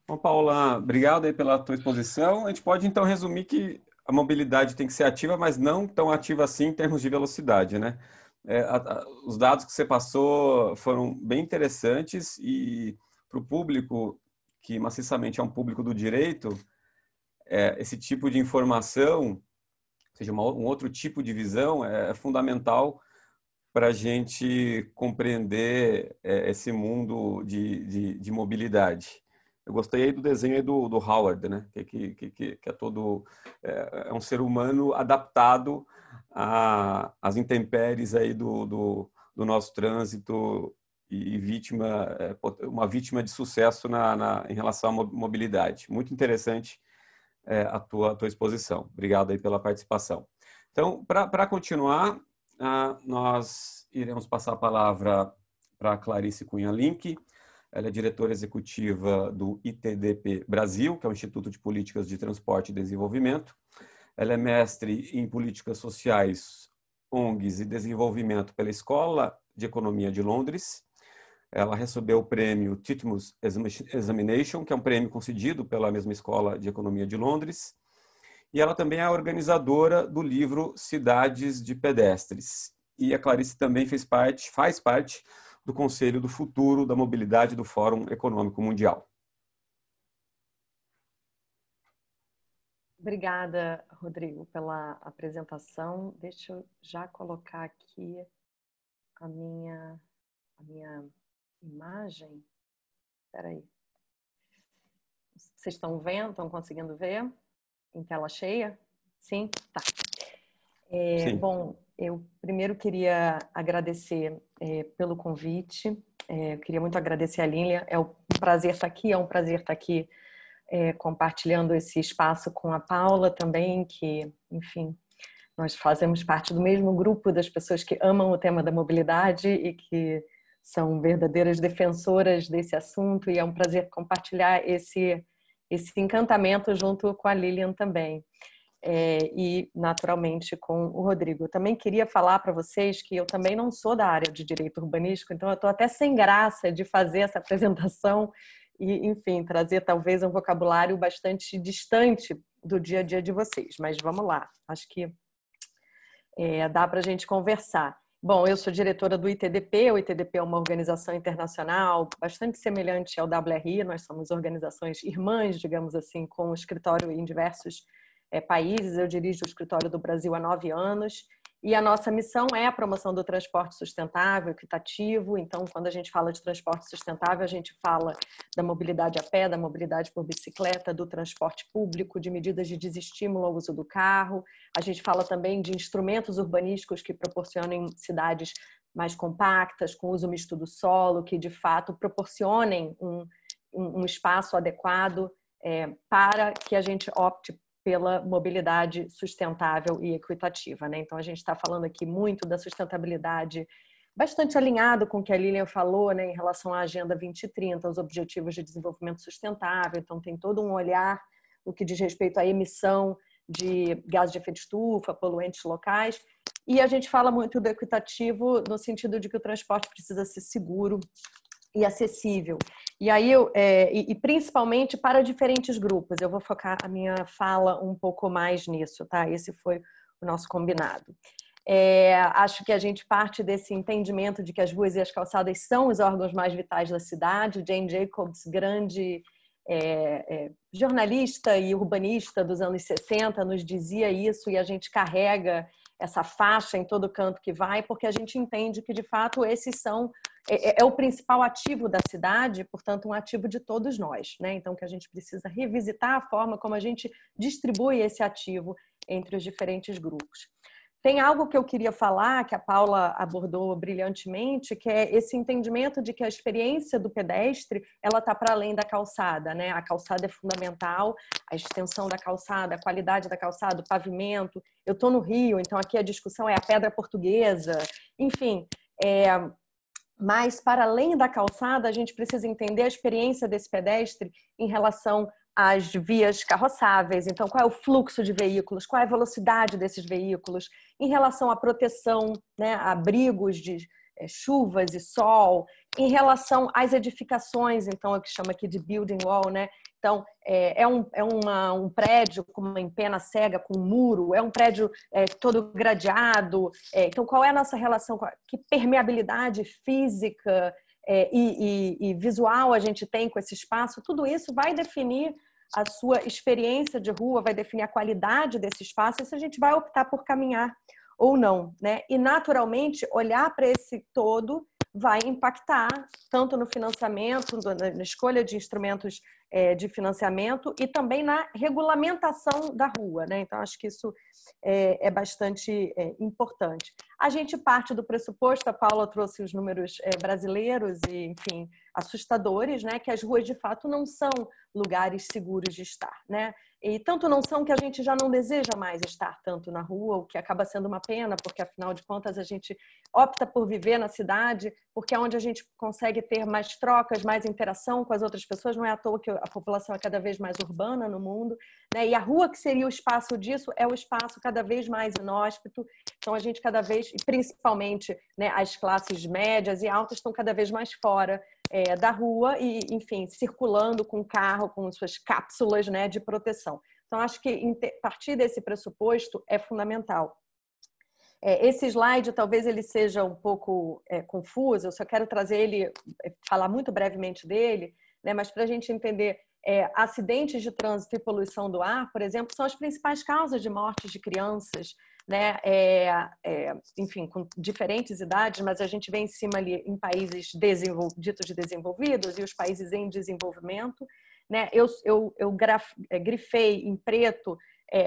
Bom, Paula, obrigado aí pela tua exposição. A gente pode então resumir que a mobilidade tem que ser ativa, mas não tão ativa assim em termos de velocidade, né? Os dados que você passou foram bem interessantes, e para o público, que maciçamente é um público do direito, esse tipo de informação, ou seja, um outro tipo de visão, é fundamental para a gente compreender esse mundo de mobilidade. Eu gostei aí do desenho aí do Howard, né? Que é todo um ser humano adaptado às intempéries aí do nosso trânsito, e uma vítima de sucesso em relação à mobilidade. Muito interessante a tua exposição. Obrigado aí pela participação. Então, para continuar, nós iremos passar a palavra para a Clarice Cunha Link. Ela é diretora executiva do ITDP Brasil, que é o Instituto de Políticas de Transporte e Desenvolvimento. Ela é mestre em Políticas Sociais, ONGs e Desenvolvimento pela Escola de Economia de Londres. Ela recebeu o prêmio Titmus Examination, que é um prêmio concedido pela mesma Escola de Economia de Londres. E ela também é organizadora do livro Cidades de Pedestres. E a Clarice também faz parte do Conselho do Futuro da Mobilidade do Fórum Econômico Mundial. Obrigada, Rodrigo, pela apresentação. Deixa eu já colocar aqui a minha imagem. Espera aí. Vocês estão vendo? Estão conseguindo ver? Em tela cheia? Sim? Tá. Sim. Bom, eu primeiro queria agradecer pelo convite. Eu queria muito agradecer a Lilian. É um prazer estar aqui, compartilhando esse espaço com a Paula também, que, enfim, nós fazemos parte do mesmo grupo das pessoas que amam o tema da mobilidade e que são verdadeiras defensoras desse assunto, e é um prazer compartilhar esse encantamento junto com a Lilian também. E, naturalmente, com o Rodrigo. Eu também queria falar para vocês que eu também não sou da área de direito urbanístico, então eu estou até sem graça de fazer essa apresentação e, enfim, trazer talvez um vocabulário bastante distante do dia a dia de vocês. Mas vamos lá, acho que dá para a gente conversar. Bom, eu sou diretora do ITDP. O ITDP é uma organização internacional bastante semelhante ao WRI. Nós somos organizações irmãs, digamos assim, com escritório em diversos países. Eu dirijo o escritório do Brasil há 9 anos e a nossa missão é a promoção do transporte sustentável, equitativo. Então, quando a gente fala de transporte sustentável, a gente fala da mobilidade a pé, da mobilidade por bicicleta, do transporte público, de medidas de desestímulo ao uso do carro. A gente fala também de instrumentos urbanísticos que proporcionem cidades mais compactas, com uso misto do solo, que de fato proporcionem um espaço adequado para que a gente opte pela mobilidade sustentável e equitativa, né? Então, a gente está falando aqui muito da sustentabilidade, bastante alinhado com o que a Lilian falou, né, em relação à Agenda 2030, os Objetivos de Desenvolvimento Sustentável. Então, tem todo um olhar no que diz respeito à emissão de gases de efeito estufa, poluentes locais. E a gente fala muito do equitativo no sentido de que o transporte precisa ser seguro e acessível. E aí e principalmente para diferentes grupos. Eu vou focar a minha fala um pouco mais nisso, tá? Esse foi o nosso combinado. Acho que a gente parte desse entendimento de que as ruas e as calçadas são os órgãos mais vitais da cidade. Jane Jacobs, grande jornalista e urbanista dos anos 60, nos dizia isso, e a gente carrega essa faixa em todo canto que vai, porque a gente entende que, de fato, esses são o principal ativo da cidade, portanto, um ativo de todos nós, né? Então, que a gente precisa revisitar a forma como a gente distribui esse ativo entre os diferentes grupos. Tem algo que eu queria falar, que a Paula abordou brilhantemente, que é esse entendimento de que a experiência do pedestre, ela está para além da calçada, né? A calçada é fundamental, a extensão da calçada, a qualidade da calçada, o pavimento. Eu estou no Rio, então aqui a discussão é a pedra portuguesa, enfim. Mas, para além da calçada, a gente precisa entender a experiência desse pedestre em relação às vias carroçáveis. Então, qual é o fluxo de veículos, qual é a velocidade desses veículos, em relação à proteção, né, a abrigos de chuvas e sol, em relação às edificações, então, é o que chama aqui de building wall, né? Então, um prédio com uma empena cega, com um muro, é um prédio todo gradeado. Então, qual é a nossa relação? Que permeabilidade física e visual a gente tem com esse espaço? Tudo isso vai definir a sua experiência de rua, vai definir a qualidade desse espaço e se a gente vai optar por caminhar ou não, né? E, naturalmente, olhar para esse todo vai impactar tanto no financiamento, na escolha de instrumentos de financiamento e também na regulamentação da rua, né? Então, acho que isso é bastante importante. A gente parte do pressuposto, a Paula trouxe os números brasileiros e, enfim, assustadores, né? Que as ruas, de fato, não são lugares seguros de estar, né? E tanto não são que a gente já não deseja mais estar tanto na rua, o que acaba sendo uma pena, porque, afinal de contas, a gente opta por viver na cidade, porque é onde a gente consegue ter mais trocas, mais interação com as outras pessoas. Não é à toa que a população é cada vez mais urbana no mundo, né? E a rua, que seria o espaço disso, é o espaço cada vez mais inóspito. Então, a gente cada vez, principalmente, né, as classes médias e altas, estão cada vez mais fora da rua e, enfim, circulando com carro, com suas cápsulas, né, de proteção. Então, acho que partir desse pressuposto é fundamental. Esse slide, talvez ele seja um pouco confuso, eu só quero trazer ele, falar muito brevemente dele, né, mas para a gente entender, acidentes de trânsito e poluição do ar, por exemplo, são as principais causas de mortes de crianças, né? Enfim, com diferentes idades, mas a gente vê em cima ali em países ditos de desenvolvidos e os países em desenvolvimento, né? Eu grifei em preto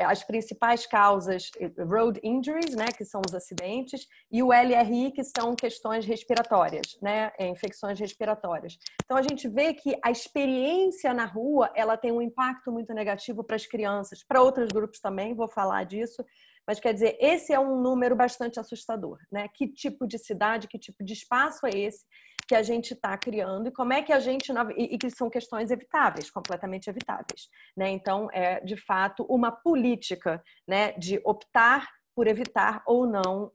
as principais causas, road injuries, né, que são os acidentes, e o LRI, que são questões respiratórias, né, infecções respiratórias. Então, a gente vê que a experiência na rua, ela tem um impacto muito negativo para as crianças, para outros grupos também, vou falar disso, mas quer dizer, esse é um número bastante assustador, né? Que tipo de cidade, que tipo de espaço é esse que a gente está criando e como é que a gente... E que são questões evitáveis, completamente evitáveis, né? Então, é, de fato, uma política, né, de optar por evitar ou não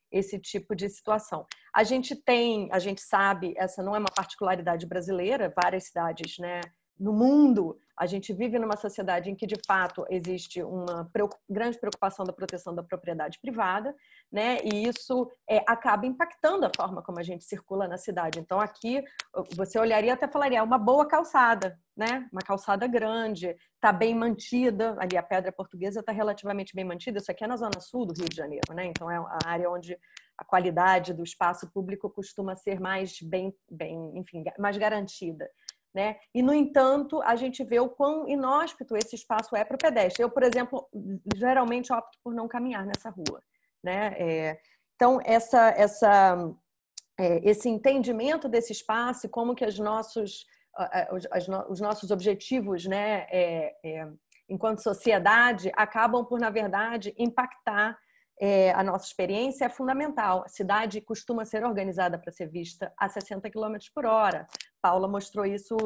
esse tipo de situação. A gente sabe, essa não é uma particularidade brasileira, várias cidades, né, no mundo, a gente vive numa sociedade em que, de fato, existe uma grande preocupação da proteção da propriedade privada, né? E isso acaba impactando a forma como a gente circula na cidade. Então, aqui, você olharia e até falaria, é uma boa calçada, né? Uma calçada grande, está bem mantida, ali a Pedra Portuguesa está relativamente bem mantida, isso aqui é na zona sul do Rio de Janeiro, né? Então, é a área onde a qualidade do espaço público costuma ser mais enfim, mais garantida. Né? E, no entanto, a gente vê o quão inóspito esse espaço é para o pedestre. Eu, por exemplo, geralmente opto por não caminhar nessa rua. Né? Então, esse entendimento desse espaço, como que os nossos objetivos, né, enquanto sociedade, acabam por, na verdade, impactar a nossa experiência, é fundamental. A cidade costuma ser organizada para ser vista a 60 km por hora. Paula mostrou isso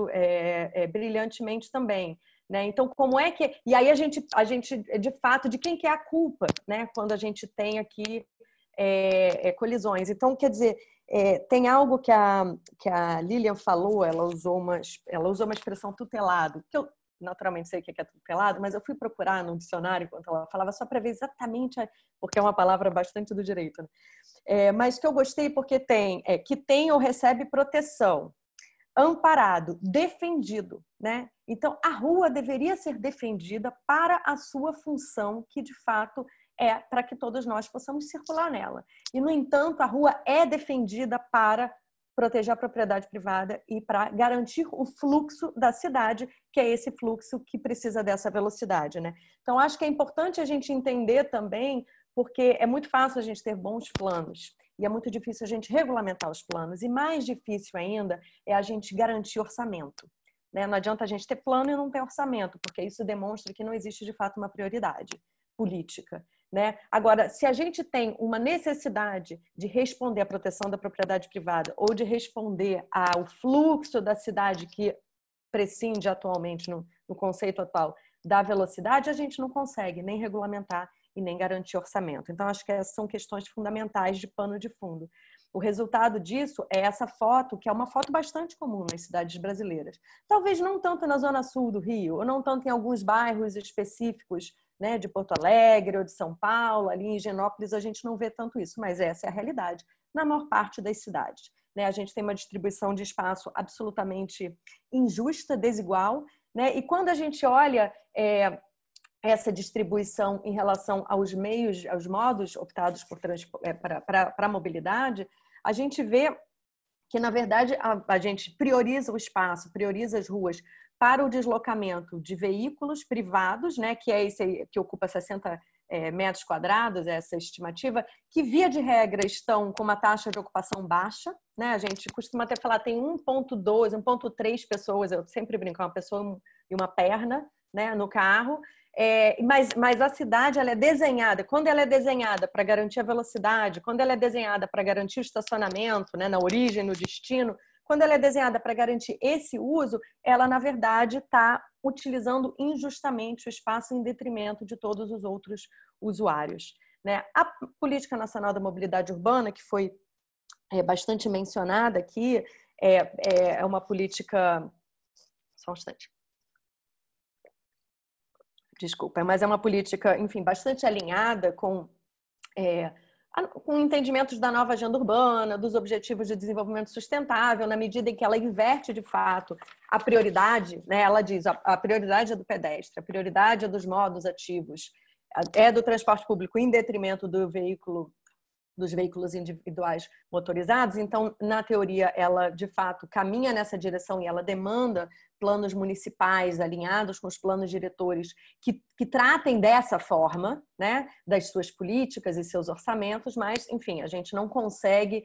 brilhantemente também. Né? Então, como é que... E aí a gente, de fato, de quem que é a culpa, né? Quando a gente tem aqui colisões. Então, quer dizer, tem algo que a Lilian falou, ela usou uma expressão tutelado, que eu naturalmente sei o que é tutelado, mas eu fui procurar no dicionário enquanto ela falava, só para ver exatamente, porque é uma palavra bastante do direito. Né? Mas que eu gostei porque tem que tem ou recebe proteção, amparado, defendido, né? Então, a rua deveria ser defendida para a sua função, que de fato é para que todos nós possamos circular nela. E, no entanto, a rua é defendida para proteger a propriedade privada e para garantir o fluxo da cidade, que é esse fluxo que precisa dessa velocidade, né? Então, acho que é importante a gente entender também, porque é muito fácil a gente ter bons planos e é muito difícil a gente regulamentar os planos, e mais difícil ainda é a gente garantir orçamento. Né? Não adianta a gente ter plano e não ter orçamento, porque isso demonstra que não existe de fato uma prioridade política. Né? Agora, se a gente tem uma necessidade de responder à proteção da propriedade privada ou de responder ao fluxo da cidade que prescinde atualmente, no conceito atual, da velocidade, a gente não consegue nem regulamentar e nem garantir orçamento. Então, acho que essas são questões fundamentais de pano de fundo. O resultado disso é essa foto, que é uma foto bastante comum nas cidades brasileiras. Talvez não tanto na zona sul do Rio, ou não tanto em alguns bairros específicos, né, de Porto Alegre ou de São Paulo, ali em Higienópolis a gente não vê tanto isso, mas essa é a realidade na maior parte das cidades. Né? A gente tem uma distribuição de espaço absolutamente injusta, desigual, né? E quando a gente olha essa distribuição em relação aos meios, aos modos optados para a mobilidade, a gente vê que, na verdade, a gente prioriza o espaço, prioriza as ruas para o deslocamento de veículos privados, né, que é esse que ocupa 60 metros quadrados, essa estimativa, que, via de regra, estão com uma taxa de ocupação baixa, né? A gente costuma até falar, tem 1,2, 1,3 pessoas, eu sempre brinco, uma pessoa e uma perna, né, no carro. Mas a cidade, ela é desenhada, quando ela é desenhada para garantir a velocidade, quando ela é desenhada para garantir o estacionamento, né, na origem, no destino, quando ela é desenhada para garantir esse uso, ela, na verdade, está utilizando injustamente o espaço em detrimento de todos os outros usuários, né? A Política Nacional da Mobilidade Urbana, que foi bastante mencionada aqui, é uma política... Só um instante. Desculpa, mas é uma política, enfim, bastante alinhada com entendimentos da nova agenda urbana, dos objetivos de desenvolvimento sustentável, na medida em que ela inverte, de fato, a prioridade, né? Ela diz, a prioridade é do pedestre, a prioridade é dos modos ativos, é do transporte público em detrimento dos veículos individuais motorizados. Então, na teoria, ela, de fato, caminha nessa direção e ela demanda planos municipais alinhados com os planos diretores que tratem dessa forma, né, das suas políticas e seus orçamentos, mas, enfim, a gente não consegue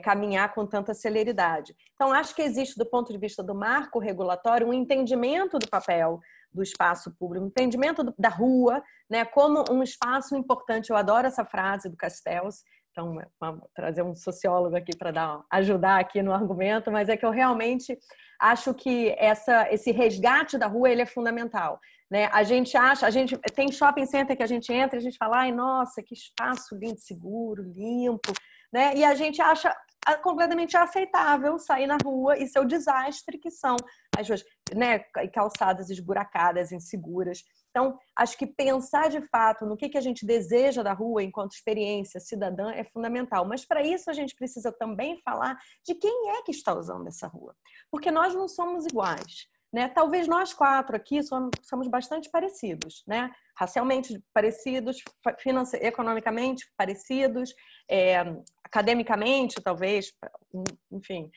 caminhar com tanta celeridade. Então, acho que existe, do ponto de vista do marco regulatório, um entendimento do papel do espaço público, um entendimento da rua, né, como um espaço importante. Eu adoro essa frase do Castells. Então, vamos trazer um sociólogo aqui para ajudar aqui no argumento, mas é que eu realmente acho que esse resgate da rua, ele é fundamental, né? A gente tem shopping center que a gente entra e a gente fala, ai, nossa, que espaço lindo, seguro, limpo, né? E a gente acha completamente aceitável sair na rua e ser o desastre que são as ruas, né? Calçadas esburacadas, inseguras. Então, acho que pensar de fato no que a gente deseja da rua enquanto experiência cidadã é fundamental. Mas para isso a gente precisa também falar de quem é que está usando essa rua. Porque nós não somos iguais, né? Talvez nós 4 aqui somos bastante parecidos, né? Racialmente parecidos, economicamente parecidos, academicamente talvez, enfim,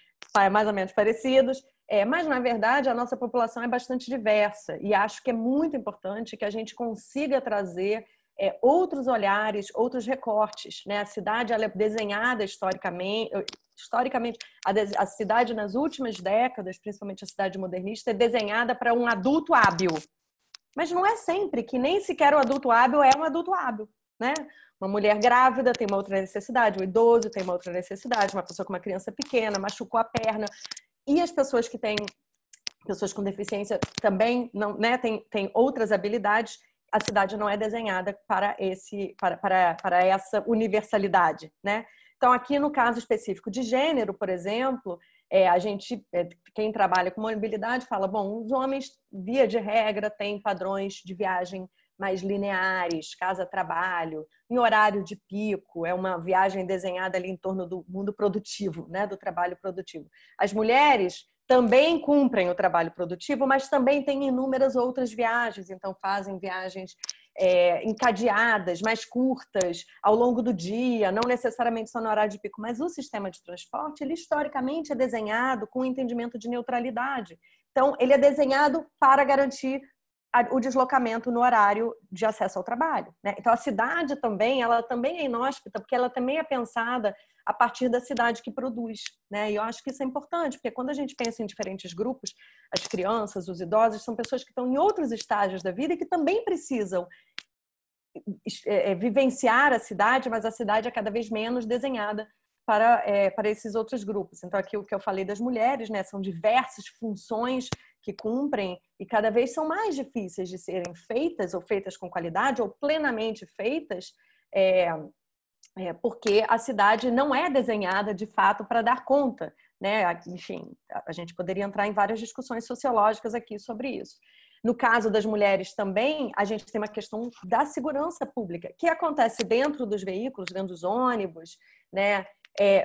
mais ou menos parecidos. Mas, na verdade, a nossa população é bastante diversa e acho que é muito importante que a gente consiga trazer outros olhares, outros recortes, né? A cidade, ela é desenhada historicamente a cidade nas últimas décadas, principalmente a cidade modernista, é desenhada para um adulto hábil. Mas não é sempre que nem sequer o adulto hábil é um adulto hábil, né? Uma mulher grávida tem uma outra necessidade, um idoso tem uma outra necessidade, uma pessoa com uma criança pequena, machucou a perna. E as pessoas com deficiência também não, né, tem outras habilidades. A cidade não é desenhada para essa universalidade, né? Então, aqui no caso específico de gênero, por exemplo, quem trabalha com mobilidade fala, bom, os homens, via de regra, têm padrões de viagem mais lineares, casa-trabalho, em horário de pico, é uma viagem desenhada ali em torno do mundo produtivo, né, do trabalho produtivo. As mulheres também cumprem o trabalho produtivo, mas também têm inúmeras outras viagens, então fazem viagens encadeadas, mais curtas, ao longo do dia, não necessariamente só no horário de pico, mas o sistema de transporte, ele historicamente é desenhado com o entendimento de neutralidade. Então, ele é desenhado para garantir o deslocamento no horário de acesso ao trabalho, né? Então, a cidade também, ela também é inóspita, porque ela também é pensada a partir da cidade que produz, né? E eu acho que isso é importante, porque quando a gente pensa em diferentes grupos, as crianças, os idosos, são pessoas que estão em outros estágios da vida e que também precisam vivenciar a cidade, mas a cidade é cada vez menos desenhada para esses outros grupos. Então, aqui o que eu falei das mulheres, né? São diversas funções que cumprem e cada vez são mais difíceis de serem feitas ou feitas com qualidade ou plenamente feitas, porque a cidade não é desenhada de fato para dar conta, né? Enfim, a gente poderia entrar em várias discussões sociológicas aqui sobre isso. No caso das mulheres também, a gente tem uma questão da segurança pública, que acontece dentro dos veículos, dentro dos ônibus, né?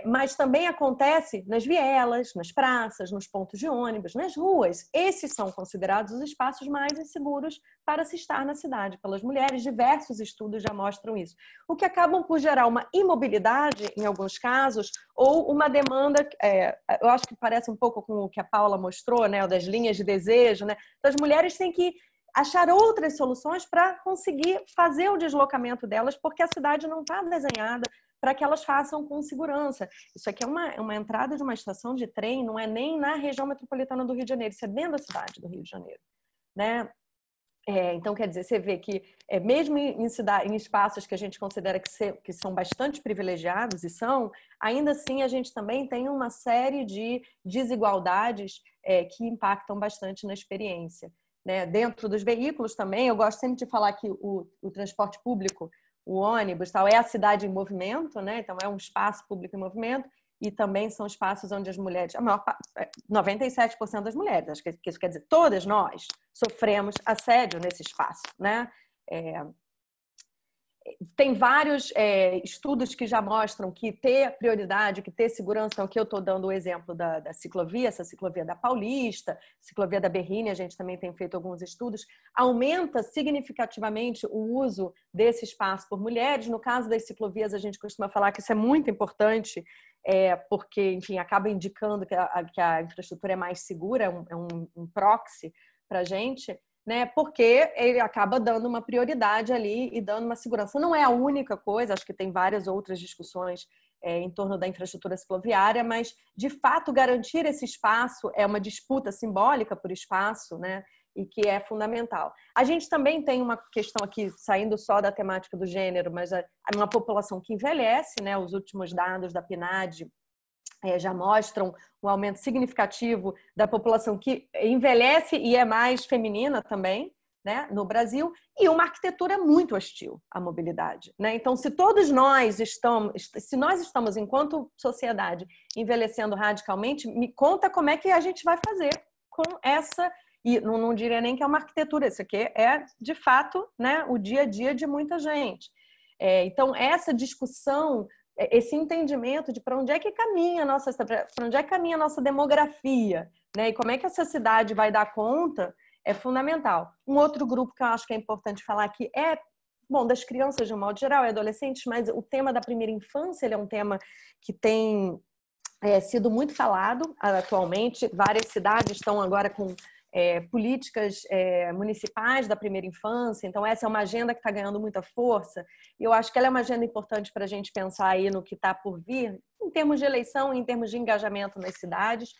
Mas também acontece nas vielas, nas praças, nos pontos de ônibus, nas ruas. Esses são considerados os espaços mais inseguros para se estar na cidade pelas mulheres. Diversos estudos já mostram isso. O que acabam por gerar uma imobilidade, em alguns casos, ou uma demanda, eu acho que parece um pouco com o que a Paula mostrou, né, das linhas de desejo, né? Então, as mulheres têm que achar outras soluções para conseguir fazer o deslocamento delas, porque a cidade não está desenhada para que elas façam com segurança. Isso aqui é uma entrada de uma estação de trem, não é nem na região metropolitana do Rio de Janeiro, isso é dentro da cidade do Rio de Janeiro, né? Então, quer dizer, você vê que mesmo em espaços que a gente considera que são bastante privilegiados, e são, ainda assim a gente também tem uma série de desigualdades que impactam bastante na experiência, né? Dentro dos veículos também, eu gosto sempre de falar que o transporte público, o ônibus, tal, é a cidade em movimento, né? Então é um espaço público em movimento e também são espaços onde as mulheres, 97% das mulheres, acho que isso quer dizer, todas nós sofremos assédio nesse espaço, né? Tem vários estudos que já mostram que ter prioridade, que ter segurança, então aqui eu estou dando o exemplo da ciclovia, essa ciclovia da Paulista, ciclovia da Berrini, a gente também tem feito alguns estudos, aumenta significativamente o uso desse espaço por mulheres. No caso das ciclovias, a gente costuma falar que isso é muito importante, porque, enfim, acaba indicando que a infraestrutura é mais segura, é um proxy para a gente, né? Porque ele acaba dando uma prioridade ali e dando uma segurança. Não é a única coisa, acho que tem várias outras discussões em torno da infraestrutura cicloviária, mas, de fato, garantir esse espaço é uma disputa simbólica por espaço, né? E que é fundamental. A gente também tem uma questão aqui, saindo só da temática do gênero, mas uma população que envelhece, né? Os últimos dados da PNAD já mostram um aumento significativo da população que envelhece e é mais feminina também, né, no Brasil, e uma arquitetura muito hostil à mobilidade, né? Então, se nós estamos, enquanto sociedade, envelhecendo radicalmente, me conta como é que a gente vai fazer com essa, e não diria nem que é uma arquitetura, isso aqui é, de fato, né, o dia a dia de muita gente. Então, essa discussão, esse entendimento de para onde é que caminha a nossa demografia, né? E como é que essa cidade vai dar conta é fundamental. Um outro grupo que eu acho que é importante falar aqui das crianças de um modo geral, adolescentes, mas o tema da primeira infância, ele é um tema que tem sido muito falado atualmente. Várias cidades estão agora com políticas municipais da primeira infância, então essa é uma agenda que está ganhando muita força, e eu acho que ela é uma agenda importante para a gente pensar aí no que está por vir, em termos de eleição, em termos de engajamento nas cidades,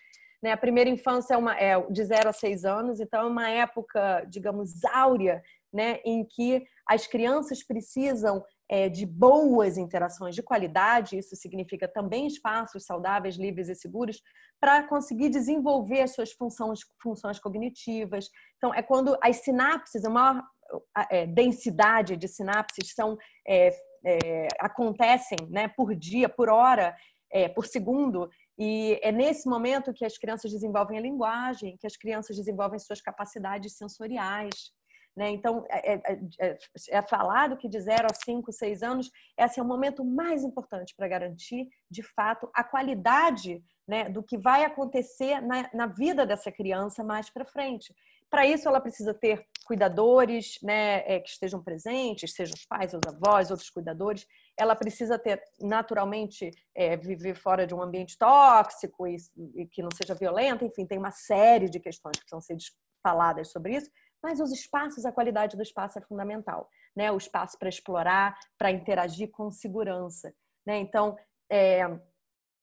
né? A primeira infância é de 0 a 6 anos, então é uma época, digamos, áurea, né? Em que as crianças precisam de boas interações de qualidade, isso significa também espaços saudáveis, livres e seguros, para conseguir desenvolver as suas funções cognitivas. Então, é quando as sinapses, a maior densidade de sinapses acontecem, né, por dia, por hora, por segundo, e é nesse momento que as crianças desenvolvem a linguagem, que as crianças desenvolvem suas capacidades sensoriais, né? Então, falado que de 0 a 5, 6 anos, esse é o momento mais importante para garantir, de fato, a qualidade, né, do que vai acontecer na vida dessa criança mais para frente. Para isso, ela precisa ter cuidadores, né, que estejam presentes, sejam os pais, os avós, outros cuidadores. Ela precisa ter, naturalmente, viver fora de um ambiente tóxico e que não seja violento. Enfim, tem uma série de questões que precisam ser faladas sobre isso. Mas os espaços, a qualidade do espaço é fundamental, né? O espaço para explorar, para interagir com segurança, né? Então,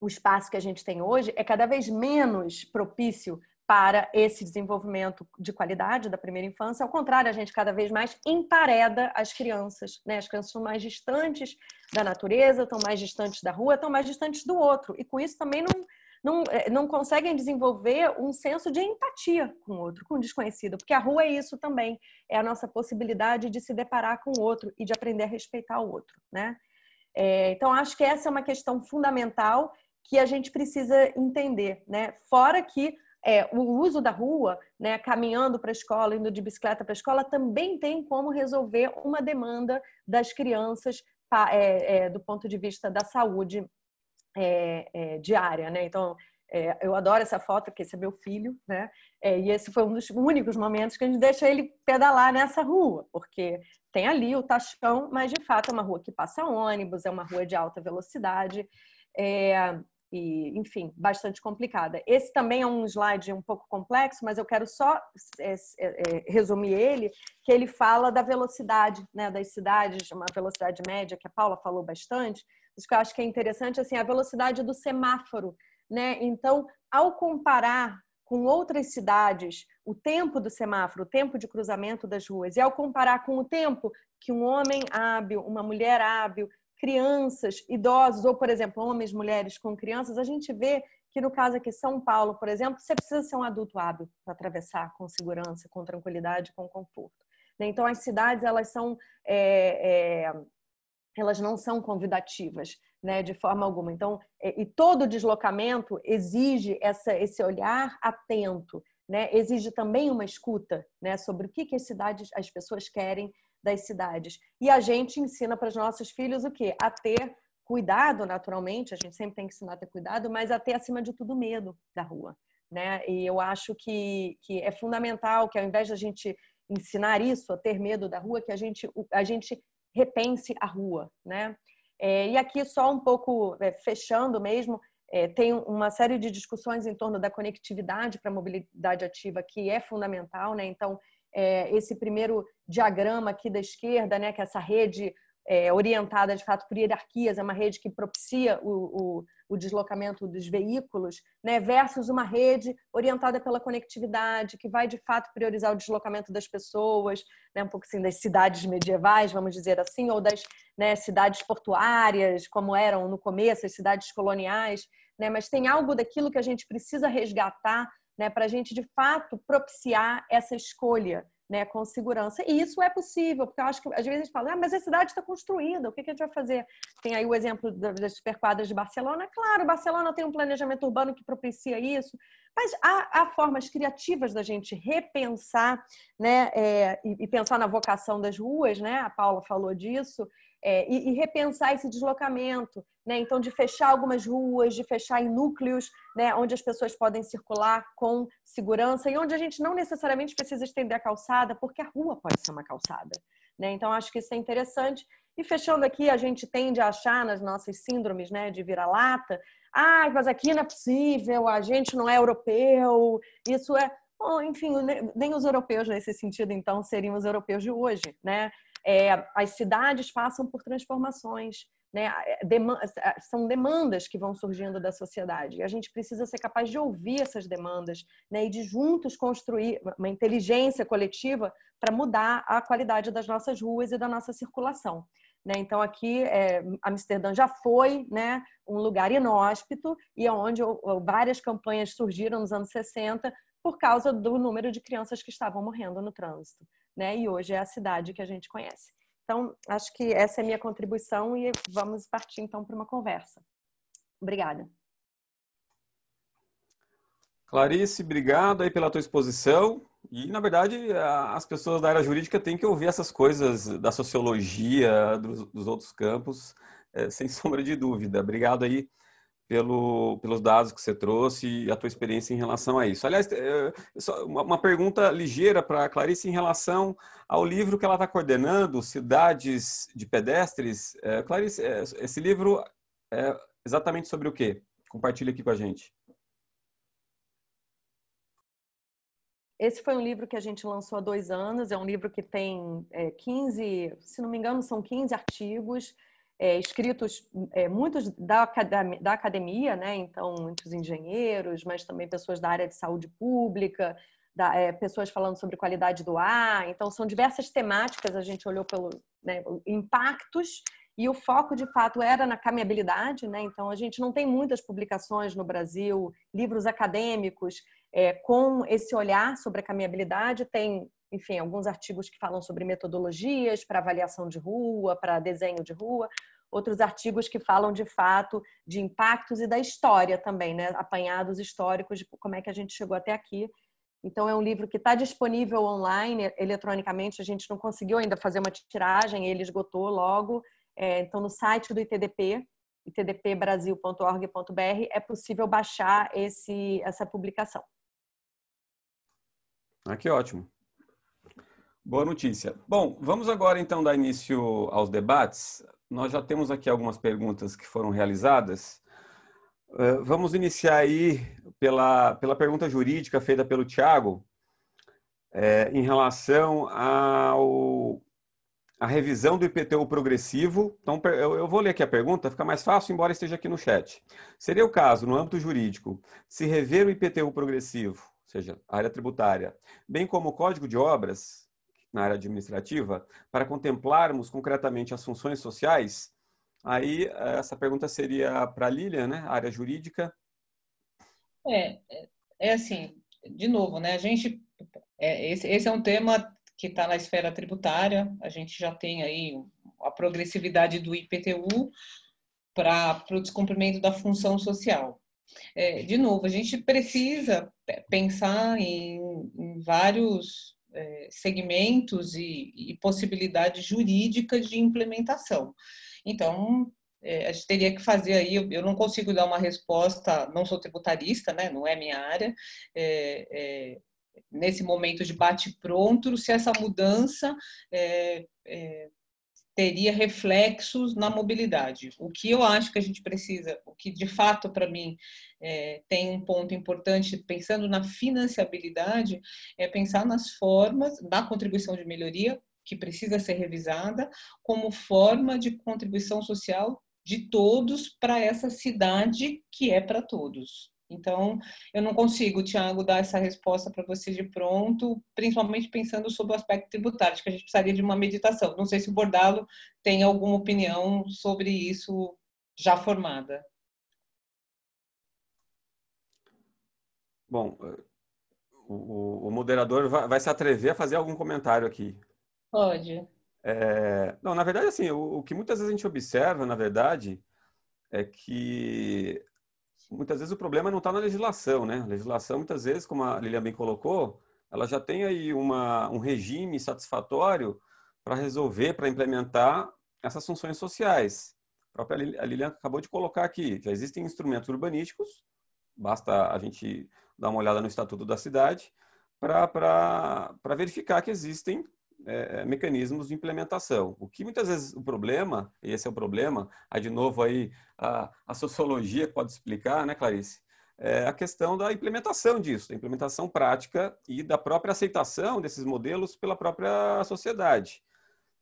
o espaço que a gente tem hoje é cada vez menos propício para esse desenvolvimento de qualidade da primeira infância. Ao contrário, a gente cada vez mais empareda as crianças, né? As crianças estão mais distantes da natureza, estão mais distantes da rua, estão mais distantes do outro. E com isso também não conseguem desenvolver um senso de empatia com o outro, com o desconhecido, porque a rua é isso também, é a nossa possibilidade de se deparar com o outro e de aprender a respeitar o outro, né? Então, acho que essa é uma questão fundamental que a gente precisa entender, né? Fora que o uso da rua, né, caminhando para a escola, indo de bicicleta para a escola, também tem como resolver uma demanda das crianças do ponto de vista da saúde diária, né? Então, eu adoro essa foto, porque esse é meu filho, né? E esse foi um dos únicos momentos que a gente deixa ele pedalar nessa rua, porque tem ali o Tachão, mas de fato é uma rua que passa ônibus, é uma rua de alta velocidade, e, enfim, bastante complicada. Esse também é um slide um pouco complexo, mas eu quero só resumir ele, que ele fala da velocidade, né, das cidades, uma velocidade média, que a Paula falou bastante, isso que eu acho que é interessante, assim, a velocidade do semáforo, né? Então, ao comparar com outras cidades o tempo do semáforo, o tempo de cruzamento das ruas, e ao comparar com o tempo que um homem hábil, uma mulher hábil, crianças, idosos, ou, por exemplo, homens, mulheres com crianças, a gente vê que, no caso aqui, São Paulo, por exemplo, você precisa ser um adulto hábil para atravessar com segurança, com tranquilidade, com conforto. Então, as cidades, elas não são convidativas, né, de forma alguma. Então, e todo deslocamento exige esse olhar atento, né? Exige também uma escuta, né, sobre o que as pessoas querem das cidades. E a gente ensina para os nossos filhos o quê? A ter cuidado, naturalmente, a gente sempre tem que ensinar a ter cuidado, mas a ter, acima de tudo, medo da rua, né? E eu acho que é fundamental que, ao invés de a gente ensinar isso, a ter medo da rua, que a gente repense a rua, né? E aqui só um pouco fechando mesmo, tem uma série de discussões em torno da conectividade para a mobilidade ativa que é fundamental, né? Então, esse primeiro diagrama aqui da esquerda, né, que é essa rede orientada de fato por hierarquias, é uma rede que propicia o deslocamento dos veículos, né, versus uma rede orientada pela conectividade, que vai de fato priorizar o deslocamento das pessoas, né, um pouco assim das cidades medievais, vamos dizer assim, ou das, né, cidades portuárias, como eram no começo, as cidades coloniais, né, mas tem algo daquilo que a gente precisa resgatar, né, para a gente de fato propiciar essa escolha, né, com segurança. E isso é possível, porque eu acho que às vezes a gente fala, mas a cidade está construída, o que a gente vai fazer? Tem aí o exemplo das superquadras de Barcelona. Claro, Barcelona tem um planejamento urbano que propicia isso, mas há formas criativas da gente repensar, né, e pensar na vocação das ruas, né? A Paula falou disso, e repensar esse deslocamento, né? Então, de fechar algumas ruas, de fechar em núcleos, né, onde as pessoas podem circular com segurança e onde a gente não necessariamente precisa estender a calçada, porque a rua pode ser uma calçada, né? Então, acho que isso é interessante. E fechando aqui, a gente tende a achar nas nossas síndromes, né, de vira-lata, mas aqui não é possível, a gente não é europeu, isso é... Bom, enfim, nem os europeus nesse sentido, então, seriam os europeus de hoje, né? As cidades passam por transformações, né? São demandas que vão surgindo da sociedade e a gente precisa ser capaz de ouvir essas demandas, né? E de juntos construir uma inteligência coletiva para mudar a qualidade das nossas ruas e da nossa circulação, né? Então aqui Amsterdã já foi, né, um lugar inóspito e onde várias campanhas surgiram nos anos 60 por causa do número de crianças que estavam morrendo no trânsito, né? E hoje é a cidade que a gente conhece. Então, acho que essa é a minha contribuição e vamos partir, então, para uma conversa. Obrigada. Clarice, obrigado aí pela tua exposição. E, na verdade, as pessoas da área jurídica têm que ouvir essas coisas da sociologia, dos outros campos, sem sombra de dúvida. Obrigado aí pelos dados que você trouxe e a tua experiência em relação a isso. Aliás, uma pergunta ligeira para a Clarice em relação ao livro que ela está coordenando, Cidades de Pedestres. Clarice, esse livro é exatamente sobre o quê? Compartilha aqui com a gente. Esse foi um livro que a gente lançou há 2 anos, é um livro que tem 15, se não me engano, são 15 artigos, escritos muitos da academia, né? Então, muitos engenheiros, mas também pessoas da área de saúde pública, pessoas falando sobre qualidade do ar. Então, são diversas temáticas, a gente olhou pelos, né, impactos, e o foco, de fato, era na caminhabilidade, né? Então, a gente não tem muitas publicações no Brasil, livros acadêmicos com esse olhar sobre a caminhabilidade. Tem, enfim, alguns artigos que falam sobre metodologias para avaliação de rua, para desenho de rua, outros artigos que falam, de fato, de impactos e da história também, né? Apanhados históricos de como é que a gente chegou até aqui. Então, é um livro que está disponível online, eletronicamente. A gente não conseguiu ainda fazer uma tiragem, ele esgotou logo. Então, no site do ITDP, itdpbrasil.org.br, é possível baixar essa publicação. Ah, que ótimo. Boa notícia. Bom, vamos agora então dar início aos debates. Nós já temos aqui algumas perguntas que foram realizadas. Vamos iniciar aí pela pergunta jurídica feita pelo Tiago, em relação à revisão do IPTU progressivo. Então, eu vou ler aqui a pergunta, fica mais fácil, embora esteja aqui no chat. Seria o caso, no âmbito jurídico, se rever o IPTU progressivo, ou seja, a área tributária, bem como o Código de Obras, na área administrativa, para contemplarmos concretamente as funções sociais? Aí, essa pergunta seria para a Lilian, né? Área jurídica. É assim, de novo, né? Esse é um tema que está na esfera tributária. A gente já tem aí a progressividade do IPTU para o descumprimento da função social. De novo, a gente precisa pensar em vários segmentos e possibilidades jurídicas de implementação. Então, a gente teria que fazer aí, eu não consigo dar uma resposta, não sou tributarista, né, não é minha área, nesse momento de bate-pronto, se essa mudança teria reflexos na mobilidade. O que eu acho que a gente precisa, o que de fato para mim tem um ponto importante, pensando na financiabilidade, é pensar nas formas da contribuição de melhoria, que precisa ser revisada, como forma de contribuição social de todos para essa cidade que é para todos. Então, eu não consigo, Tiago, dar essa resposta para você de pronto, principalmente pensando sobre o aspecto tributário. Acho que a gente precisaria de uma meditação. Não sei se o Bordalo tem alguma opinião sobre isso já formada. Bom, o moderador vai se atrever a fazer algum comentário aqui. Pode. Não, na verdade, assim, o que muitas vezes a gente observa, na verdade, é que muitas vezes o problema não está na legislação, né? A legislação, muitas vezes, como a Lilian bem colocou, ela já tem aí um regime satisfatório para resolver, para implementar essas funções sociais. A Lilian acabou de colocar aqui, já existem instrumentos urbanísticos, basta a gente dar uma olhada no Estatuto da Cidade para verificar que existem mecanismos de implementação. O que muitas vezes o problema, e esse é o problema, aí de novo aí a sociologia pode explicar, né, Clarice? É a questão da implementação disso, da implementação prática e da própria aceitação desses modelos pela própria sociedade.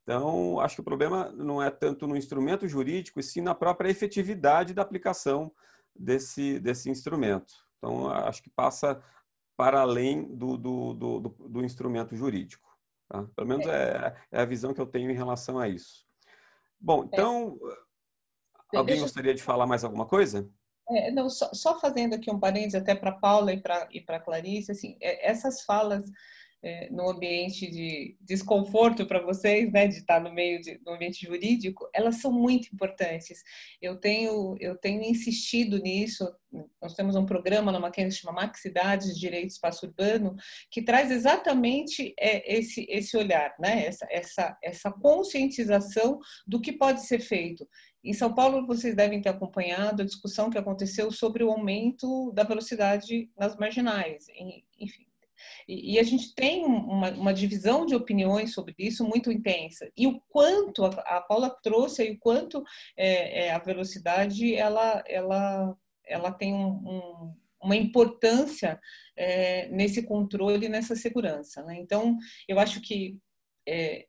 Então, acho que o problema não é tanto no instrumento jurídico, e sim na própria efetividade da aplicação desse instrumento. Então, acho que passa para além do instrumento jurídico. Tá? Pelo menos é a visão que eu tenho em relação a isso. Bom, então, alguém gostaria de falar mais alguma coisa? Não, só fazendo aqui um parênteses até para a Paula e para a Clarice, assim, essas falas no ambiente de desconforto para vocês, né, de estar no meio do ambiente jurídico, elas são muito importantes. Eu tenho insistido nisso. Nós temos um programa na Mackenzie que chama Maxidades, Direito e Espaço Urbano, que traz exatamente esse olhar, né, essa conscientização do que pode ser feito. Em São Paulo, vocês devem ter acompanhado a discussão que aconteceu sobre o aumento da velocidade nas marginais, enfim. E a gente tem uma divisão de opiniões sobre isso muito intensa. E o quanto, a Paula trouxe aí, o quanto a velocidade ela tem uma importância nesse controle e nessa segurança, né? Então, eu acho que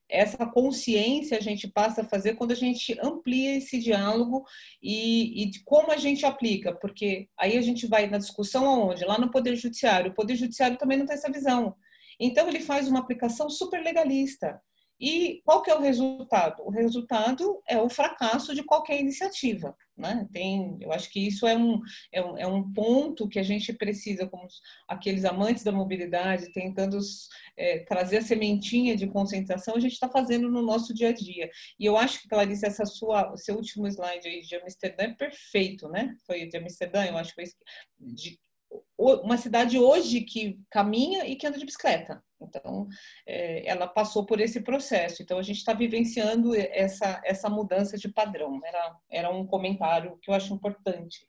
essa consciência a gente passa a fazer quando a gente amplia esse diálogo e de como a gente aplica, porque aí a gente vai na discussão aonde? Lá no Poder Judiciário. O Poder Judiciário também não tem essa visão. Então, ele faz uma aplicação super legalista. E qual que é o resultado? O resultado é o fracasso de qualquer iniciativa, né? Eu acho que isso é um ponto que a gente precisa, como aqueles amantes da mobilidade, tentando trazer a sementinha de conscientização, a gente está fazendo no nosso dia a dia. E eu acho que, Clarice, seu último slide aí de Amsterdã é perfeito, né? Foi de Amsterdã, eu acho que foi uma cidade hoje que caminha e que anda de bicicleta. Então, ela passou por esse processo. Então, a gente está vivenciando essa mudança de padrão. Era um comentário que eu acho importante.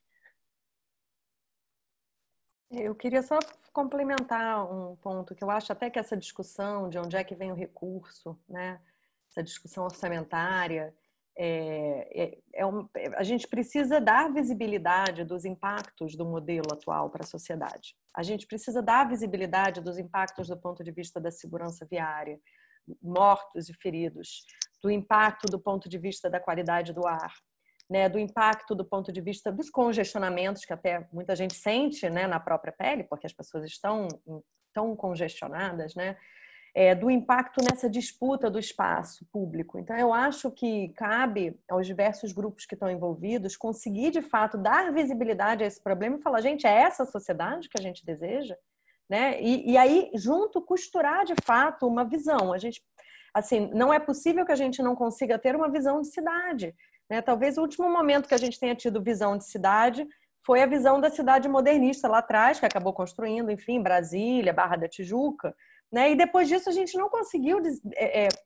Eu queria só complementar um ponto que eu acho até que essa discussão de onde é que vem o recurso, né? Essa discussão orçamentária, a gente precisa dar visibilidade dos impactos do modelo atual para a sociedade. A gente precisa dar visibilidade dos impactos do ponto de vista da segurança viária, mortos e feridos, do impacto do ponto de vista da qualidade do ar, né, do impacto do ponto de vista dos congestionamentos, que até muita gente sente, né, na própria pele, porque as pessoas estão tão congestionadas, né, do impacto nessa disputa do espaço público. Então, eu acho que cabe aos diversos grupos que estão envolvidos conseguir, de fato, dar visibilidade a esse problema e falar, gente, é essa a sociedade que a gente deseja? Né? E aí, junto, costurar, de fato, uma visão. A gente, assim, não é possível que a gente não consiga ter uma visão de cidade. Né? Talvez o último momento que a gente tenha tido visão de cidade foi a visão da cidade modernista lá atrás, que acabou construindo, enfim, Brasília, Barra da Tijuca, né? E depois disso a gente não conseguiu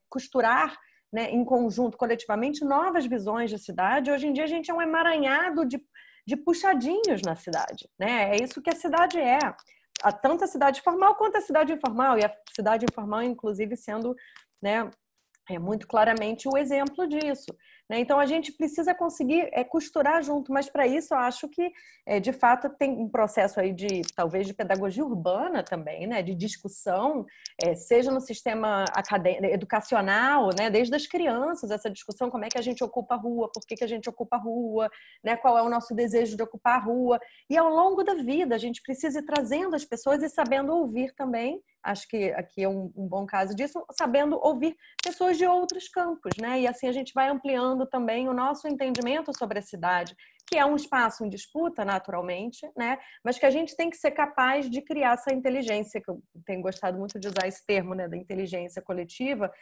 costurar, né, em conjunto, coletivamente, novas visões de cidade. Hoje em dia a gente é um emaranhado de puxadinhos na cidade. Né? É isso que a cidade é. Há tanto a cidade formal quanto a cidade informal, e a cidade informal, inclusive, sendo, né, muito claramente o exemplo disso. Né? Então, a gente precisa conseguir costurar junto, mas para isso eu acho que, de fato, tem um processo aí talvez de pedagogia urbana também, né? De discussão, seja no sistema educacional, né? Desde as crianças, essa discussão, como é que a gente ocupa a rua, por que a gente ocupa a rua, né? Qual é o nosso desejo de ocupar a rua. E ao longo da vida, a gente precisa ir trazendo as pessoas e sabendo ouvir também. Acho que aqui é um bom caso disso, sabendo ouvir pessoas de outros campos, né? E assim a gente vai ampliando também o nosso entendimento sobre a cidade, que é um espaço em disputa, naturalmente, né? Mas que a gente tem que ser capaz de criar essa inteligência, que eu tenho gostado muito de usar esse termo, né? Da inteligência coletiva.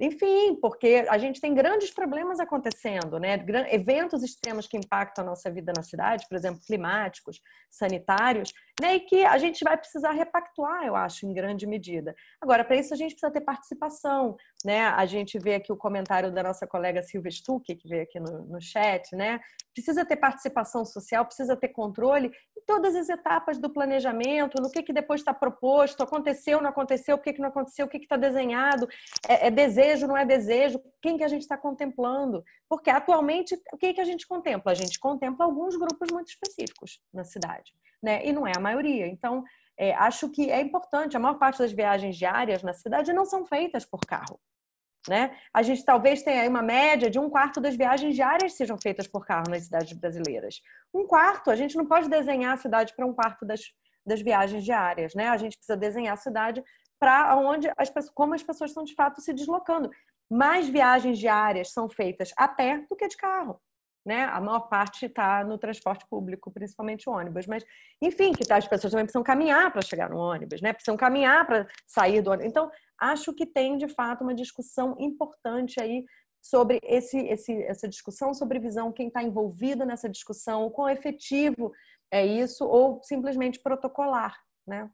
Enfim, porque a gente tem grandes problemas acontecendo, né? Eventos extremos que impactam a nossa vida na cidade, por exemplo, climáticos, sanitários, né? E que a gente vai precisar repactuar, eu acho, em grande medida. Agora, para isso a gente precisa ter participação, né? A gente vê aqui o comentário da nossa colega Silvia Stuck, que veio aqui no chat, né? Precisa ter participação social, precisa ter controle em todas as etapas do planejamento, no que depois está proposto, aconteceu, não aconteceu, por que não aconteceu, o que está desenhado, desejo, não é desejo, quem que a gente está contemplando. Porque atualmente, o que a gente contempla? A gente contempla alguns grupos muito específicos na cidade, né? E não é a maioria. Então, acho que é importante, a maior parte das viagens diárias na cidade não são feitas por carro. Né? A gente talvez tenha aí uma média de 1/4 das viagens diárias sejam feitas por carro nas cidades brasileiras. 1/4, a gente não pode desenhar a cidade para 1/4 das viagens diárias, né? A gente precisa desenhar a cidade para onde como as pessoas estão de fato se deslocando. Mais viagens diárias são feitas a pé do que de carro. Né? A maior parte está no transporte público, principalmente o ônibus. Mas, enfim, que as pessoas também precisam caminhar para chegar no ônibus, né? Precisam caminhar para sair do ônibus. Então, acho que tem, de fato, uma discussão importante aí sobre essa discussão sobre visão, quem está envolvido nessa discussão, o quão efetivo é isso, ou simplesmente protocolar, né?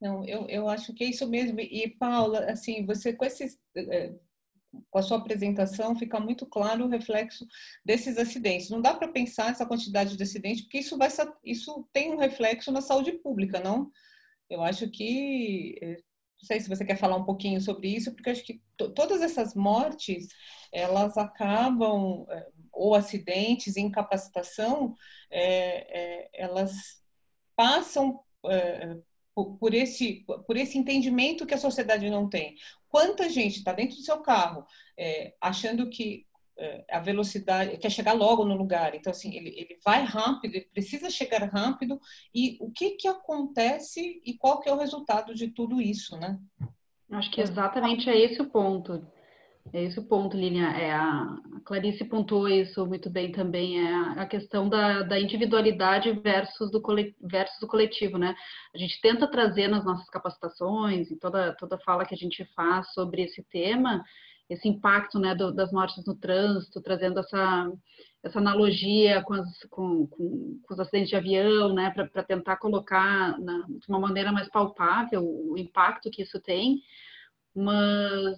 Não, eu acho que é isso mesmo. E, Paula, assim, você com a sua apresentação fica muito claro o reflexo desses acidentes. Não dá para pensar essa quantidade de acidentes, porque isso tem um reflexo na saúde pública, não? Eu acho que, não sei se você quer falar um pouquinho sobre isso, porque eu acho que todas essas mortes, elas acabam, ou acidentes, incapacitação, elas passam por esse entendimento que a sociedade não tem. Quanta gente está dentro do seu carro achando que a velocidade quer chegar logo no lugar, então assim ele vai rápido, ele precisa chegar rápido, e o que acontece e qual que é o resultado de tudo isso, né? Acho que exatamente é esse o ponto. É esse o ponto, Lilian. A Clarice pontuou isso muito bem também, a questão da individualidade versus do coletivo, né? A gente tenta trazer nas nossas capacitações, em toda fala que a gente faz sobre esse tema, esse impacto, né, das mortes no trânsito, trazendo essa analogia com os acidentes de avião, né, para tentar colocar de uma maneira mais palpável o impacto que isso tem, mas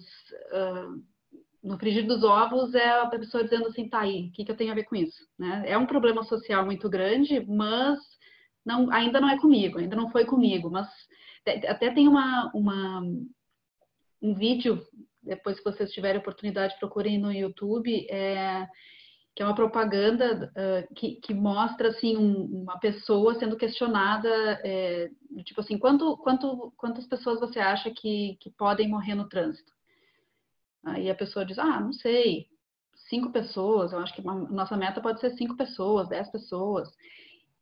no frigir dos ovos é a pessoa dizendo assim, tá aí, o que eu tenho a ver com isso? Né? É um problema social muito grande, mas ainda não é comigo, ainda não foi comigo, mas até tem um vídeo, depois que vocês tiverem oportunidade, procurem no YouTube, que é uma propaganda que mostra assim uma pessoa sendo questionada, tipo assim, quantas pessoas você acha que podem morrer no trânsito? Aí a pessoa diz, não sei, 5 pessoas, eu acho que nossa meta pode ser 5 pessoas, 10 pessoas.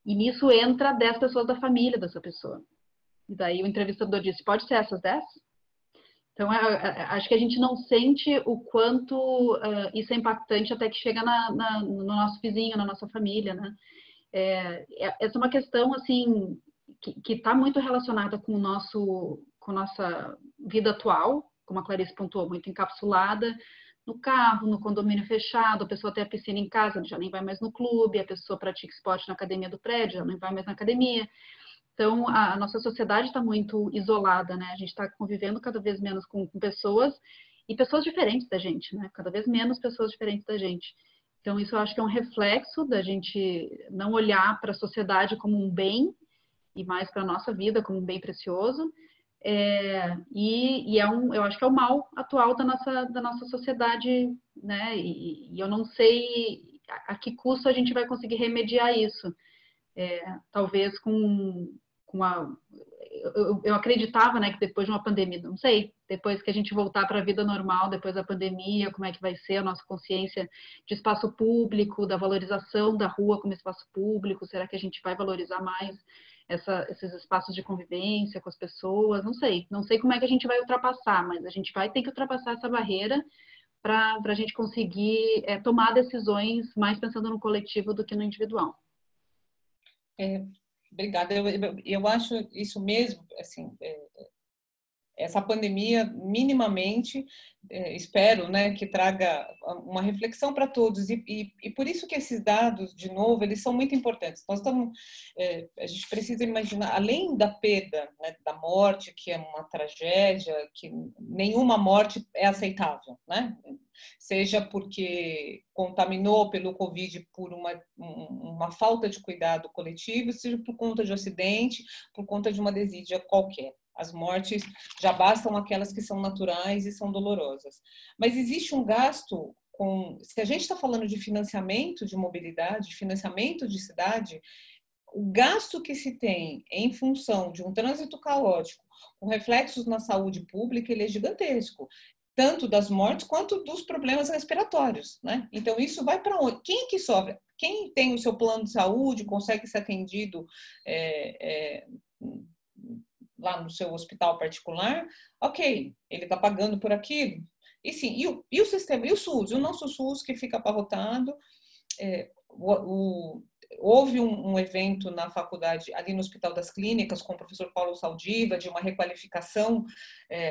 E nisso entra 10 pessoas da família dessa pessoa. E daí o entrevistador disse, pode ser essas 10? Então, acho que a gente não sente o quanto isso é impactante até que chega no nosso vizinho, na nossa família, né? Essa é uma questão, assim, que está muito relacionada com nossa vida atual, como a Clarice pontuou, muito encapsulada no carro, no condomínio fechado, a pessoa tem a piscina em casa, já nem vai mais no clube, a pessoa pratica esporte na academia do prédio, já nem vai mais na academia. Então, a nossa sociedade está muito isolada, né? A gente está convivendo cada vez menos com pessoas, e pessoas diferentes da gente, né? Cada vez menos pessoas diferentes da gente. Então, isso eu acho que é um reflexo da gente não olhar para a sociedade como um bem, e mais para a nossa vida como um bem precioso. Eu acho que é o mal atual da nossa sociedade, né? E eu não sei a que custo a gente vai conseguir remediar isso. Talvez eu acreditava, né, que depois de uma pandemia, não sei, depois que a gente voltar para a vida normal, depois da pandemia, como é que vai ser a nossa consciência de espaço público, da valorização da rua como espaço público, será que a gente vai valorizar mais esses espaços de convivência com as pessoas? Não sei como é que a gente vai ultrapassar, mas a gente vai ter que ultrapassar essa barreira para a gente conseguir tomar decisões mais pensando no coletivo do que no individual. Obrigada. Eu acho isso mesmo, assim, essa pandemia minimamente, espero, né, que traga uma reflexão para todos e por isso que esses dados, de novo, eles são muito importantes. A gente precisa imaginar, além da perda, né, da morte, que é uma tragédia, que nenhuma morte é aceitável, né? Seja porque contaminou pelo Covid por uma falta de cuidado coletivo, seja por conta de um acidente, por conta de uma desídia qualquer. As mortes já bastam aquelas que são naturais e são dolorosas. Mas existe um gasto se a gente está falando de financiamento de mobilidade, financiamento de cidade, o gasto que se tem em função de um trânsito caótico, com reflexos na saúde pública, ele é gigantesco. Tanto das mortes quanto dos problemas respiratórios, né? Então, isso vai para onde? Quem que sofre? Quem tem o seu plano de saúde, consegue ser atendido lá no seu hospital particular, ok, ele está pagando por aquilo. E sim, e o sistema, e o SUS? O nosso SUS que fica abarrotado, houve um evento na faculdade, ali no Hospital das Clínicas, com o professor Paulo Saldiva, de uma requalificação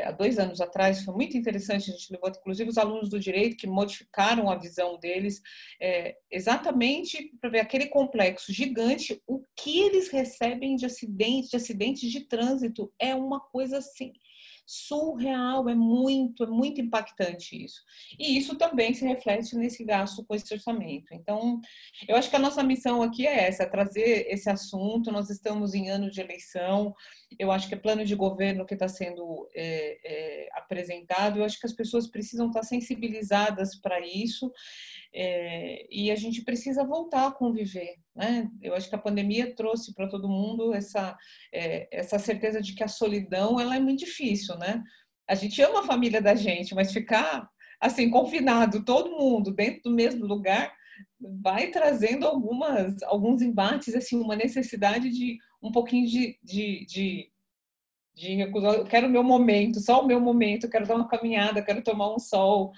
há 2 anos atrás, foi muito interessante, a gente levou inclusive os alunos do direito que modificaram a visão deles, exatamente para ver aquele complexo gigante, o que eles recebem de acidentes de trânsito é uma coisa assim surreal, é muito impactante isso. E isso também se reflete nesse gasto com esse orçamento. Então, eu acho que a nossa missão aqui é essa, trazer esse assunto. Nós estamos em ano de eleição, eu acho que é plano de governo que está sendo apresentado, eu acho que as pessoas precisam estar sensibilizadas para isso, e a gente precisa voltar a conviver, né? Eu acho que a pandemia trouxe para todo mundo essa certeza de que a solidão ela é muito difícil, né? A gente ama a família da gente, mas ficar assim confinado, todo mundo dentro do mesmo lugar, vai trazendo alguns embates, assim, uma necessidade de um pouquinho de recusar. Eu quero o meu momento, só o meu momento, eu quero dar uma caminhada, eu quero tomar um sol.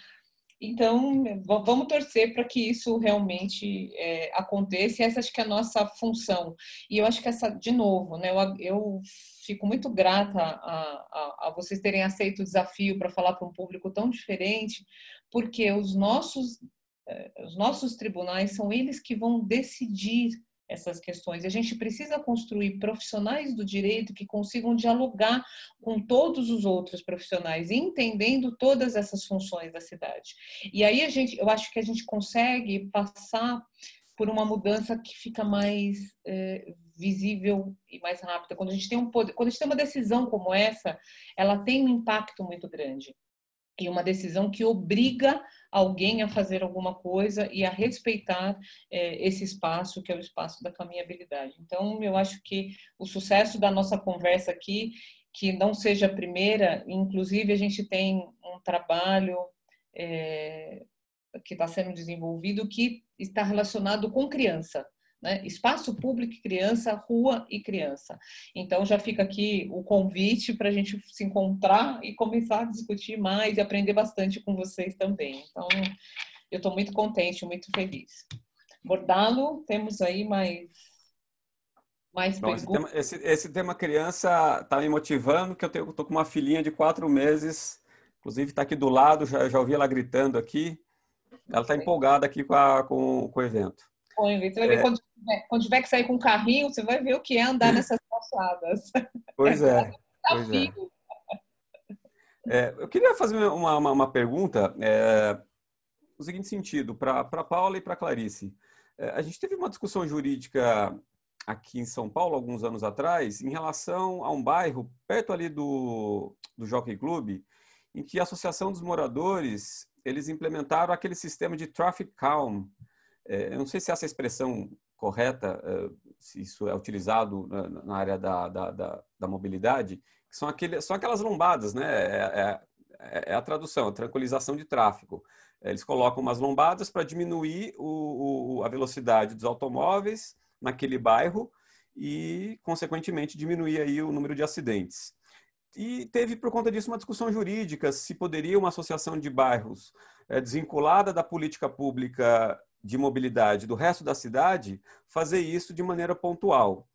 Então, vamos torcer para que isso realmente aconteça, e essa acho que é a nossa função. E eu acho que essa, de novo, né, eu fico muito grata a vocês terem aceito o desafio para falar para um público tão diferente, porque os nossos tribunais são eles que vão decidir essas questões. A gente precisa construir profissionais do direito que consigam dialogar com todos os outros profissionais, entendendo todas essas funções da cidade. E aí eu acho que a gente consegue passar por uma mudança que fica mais visível e mais rápida. Quando a gente tem quando a gente tem uma decisão como essa, ela tem um impacto muito grande. E uma decisão que obriga alguém a fazer alguma coisa e a respeitar esse espaço, que é o espaço da caminhabilidade. Então, eu acho que o sucesso da nossa conversa aqui, que não seja a primeira, inclusive a gente tem um trabalho que está sendo desenvolvido que está relacionado com criança. Né? Espaço público e criança, rua e criança. Então, já fica aqui o convite para a gente se encontrar e começar a discutir mais e aprender bastante com vocês também. Então, eu estou muito contente, muito feliz. Bordalo, temos aí mais perguntas? Esse tema criança está me motivando, que eu estou com uma filhinha de 4 meses, inclusive está aqui do lado, já ouvi ela gritando aqui. Ela está empolgada aqui com o evento. Você vai ver quando tiver que sair com o carrinho, você vai ver o que é andar nessas calçadas. Pois é. Eu queria fazer uma pergunta no seguinte sentido, para a Paula e para a Clarice. A gente teve uma discussão jurídica aqui em São Paulo, alguns anos atrás, em relação a um bairro perto ali do Jockey Club, em que a Associação dos Moradores, eles implementaram aquele sistema de traffic calm. Eu não sei se essa expressão correta, se isso é utilizado na área da mobilidade, que são aquelas lombadas, né? É a tradução, a tranquilização de tráfego. Eles colocam umas lombadas para diminuir a velocidade dos automóveis naquele bairro e, consequentemente, diminuir aí o número de acidentes. E teve, por conta disso, uma discussão jurídica se poderia uma associação de bairros desvinculada da política pública de mobilidade do resto da cidade fazer isso de maneira pontual.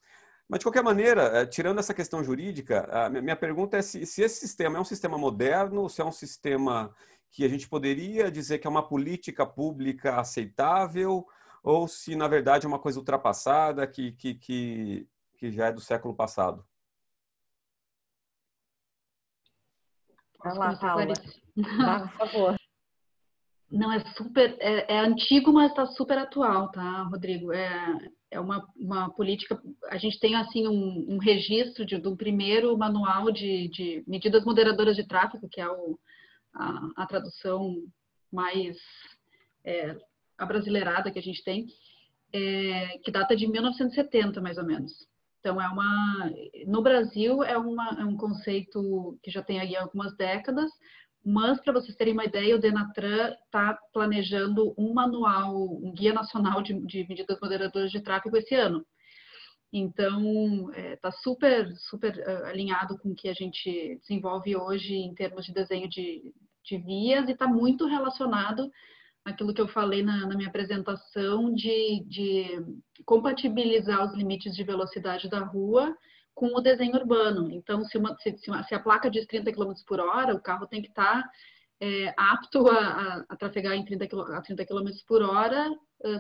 Mas, de qualquer maneira, tirando essa questão jurídica, a minha pergunta é se esse sistema é um sistema moderno, se é um sistema que a gente poderia dizer que é uma política pública aceitável, ou se, na verdade, é uma coisa ultrapassada que já é do século passado. Vai lá, Paula. Por favor. Não, é antigo, mas está super atual, tá, Rodrigo? É uma política, a gente tem, assim, um registro de um primeiro manual de medidas moderadoras de tráfego, que é a tradução mais abrasileirada que a gente tem, que data de 1970, mais ou menos. Então, no Brasil, é um conceito que já tem aí algumas décadas, mas, para vocês terem uma ideia, o Denatran está planejando um manual, um guia nacional de medidas moderadoras de tráfego esse ano. Então, está super alinhado com o que a gente desenvolve hoje em termos de desenho de vias, e está muito relacionado àquilo que eu falei na minha apresentação de compatibilizar os limites de velocidade da rua com o desenho urbano. Então, se a placa diz 30 km por hora, o carro tem que estar apto a trafegar a 30 km por hora,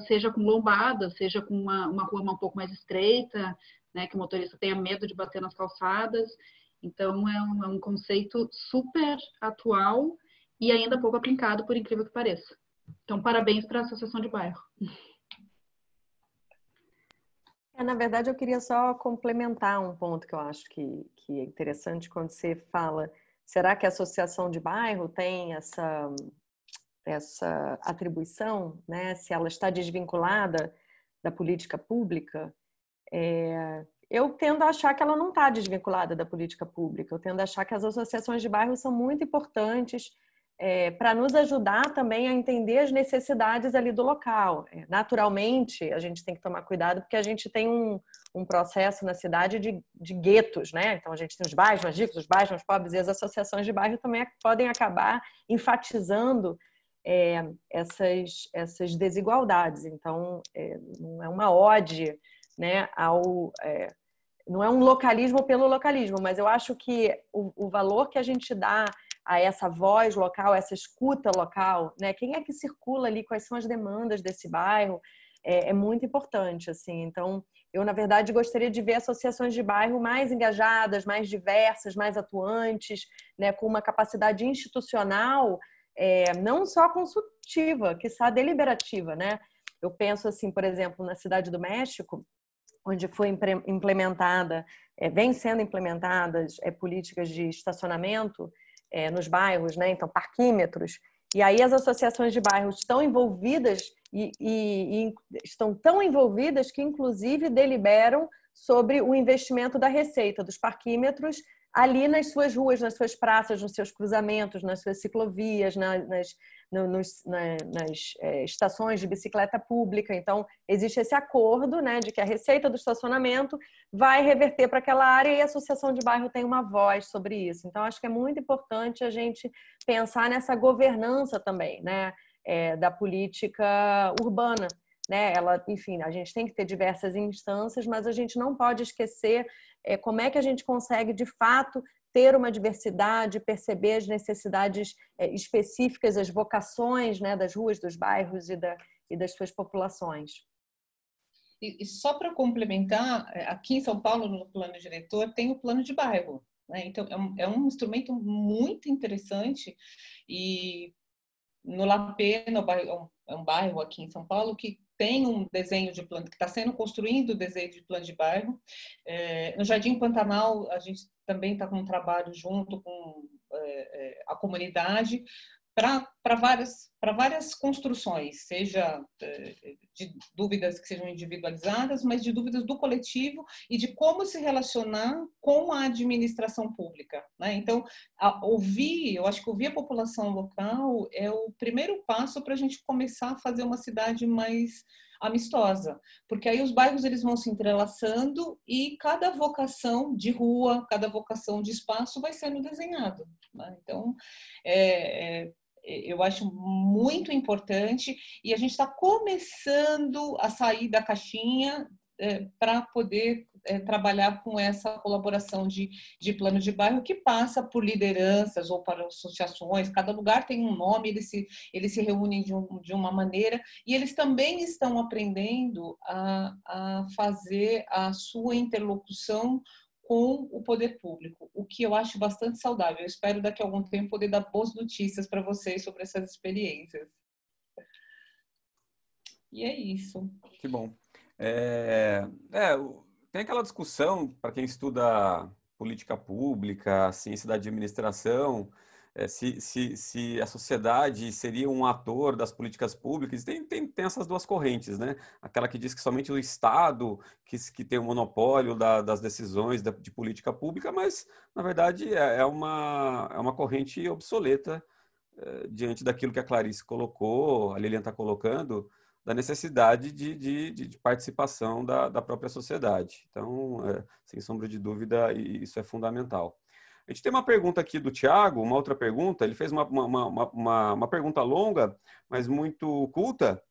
seja com lombada, seja com uma rua um pouco mais estreita, né, que o motorista tenha medo de bater nas calçadas. Então, é um conceito super atual e ainda pouco aplicado, por incrível que pareça. Então, parabéns para a Associação de Bairro. Na verdade, eu queria só complementar um ponto que eu acho que é interessante quando você fala, será que a associação de bairro tem essa atribuição, né? Se ela está desvinculada da política pública? Eu tendo a achar que ela não está desvinculada da política pública, eu tendo a achar que as associações de bairro são muito importantes para nos ajudar também a entender as necessidades ali do local. Naturalmente, a gente tem que tomar cuidado porque a gente tem um processo na cidade de guetos, né? Então, a gente tem os bairros mais ricos, os bairros mais pobres, e as associações de bairro também podem acabar enfatizando essas desigualdades. Então, não é uma ode, né, não é um localismo pelo localismo, mas eu acho que o valor que a gente dá a essa voz local, essa escuta local, né, quem é que circula ali, quais são as demandas desse bairro, é muito importante, assim. Então, eu, na verdade, gostaria de ver associações de bairro mais engajadas, mais diversas, mais atuantes, né, com uma capacidade institucional, não só consultiva, quiçá deliberativa, né? Eu penso assim, por exemplo, na Cidade do México, onde foi implementada, vem sendo implementadas políticas de estacionamento nos bairros, né? Então, parquímetros. E aí as associações de bairros estão envolvidas e estão tão envolvidas que, inclusive, deliberam sobre o investimento da receita dos parquímetros ali nas suas ruas, nas suas praças, nos seus cruzamentos, nas suas ciclovias, nas estações de bicicleta pública. Então, existe esse acordo, né, de que a receita do estacionamento vai reverter para aquela área e a associação de bairro tem uma voz sobre isso. Então, acho que é muito importante a gente pensar nessa governança também, né, da política urbana. Né? Enfim, a gente tem que ter diversas instâncias, mas a gente não pode esquecer como é que a gente consegue, de fato, ter uma diversidade, perceber as necessidades específicas, as vocações, né, das ruas, dos bairros e das suas populações. E só para complementar, aqui em São Paulo, no plano diretor, tem o plano de bairro, né? Então, é um instrumento muito interessante e no La Pena, é um bairro aqui em São Paulo que tem um desenho de plano, que está sendo construído o desenho de plano de bairro. No Jardim Pantanal, a gente também está com um trabalho junto com a comunidade para várias construções, seja de dúvidas que sejam individualizadas, mas de dúvidas do coletivo e de como se relacionar com a administração pública, né? Então, eu acho que ouvir a população local é o primeiro passo para a gente começar a fazer uma cidade mais amistosa, porque aí os bairros eles vão se entrelaçando e cada vocação de rua, cada vocação de espaço vai sendo desenhado, né? Então, eu acho muito importante e a gente está começando a sair da caixinha para poder trabalhar com essa colaboração de plano de bairro que passa por lideranças ou para associações. Cada lugar tem um nome, eles se reúnem de uma maneira e eles também estão aprendendo a fazer a sua interlocução com o poder público, o que eu acho bastante saudável. Eu espero daqui a algum tempo poder dar boas notícias para vocês sobre essas experiências. E é isso. Que bom. Tem aquela discussão, para quem estuda política pública, ciência da administração, se a sociedade seria um ator das políticas públicas. Tem essas duas correntes, né? Aquela que diz que somente o Estado que tem o monopólio das decisões de política pública, mas, na verdade, é uma corrente obsoleta diante daquilo que a Clarice colocou, a Lilian está colocando, da necessidade de participação da própria sociedade. Então, sem sombra de dúvida, isso é fundamental. A gente tem uma pergunta aqui do Tiago, uma outra pergunta. Ele fez uma pergunta longa, mas muito culta,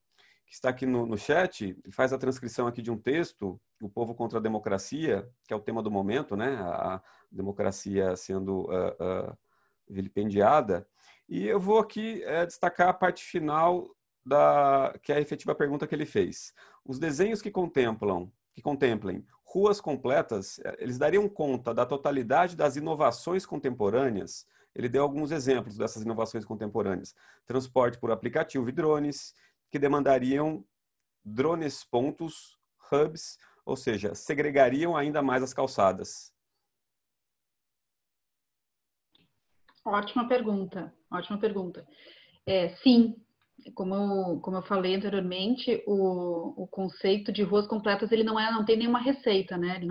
que está aqui no chat. Ele faz a transcrição aqui de um texto, O Povo contra a Democracia, que é o tema do momento, né? A democracia sendo vilipendiada. E eu vou aqui destacar a parte final que é a efetiva pergunta que ele fez. Os desenhos que contemplem ruas completas, eles dariam conta da totalidade das inovações contemporâneas? Ele deu alguns exemplos dessas inovações contemporâneas. Transporte por aplicativo e drones, que demandariam drones pontos, hubs, ou seja, segregariam ainda mais as calçadas. Ótima pergunta, ótima pergunta. Sim, como eu falei anteriormente, o conceito de ruas completas ele não tem nenhuma receita, né? Ele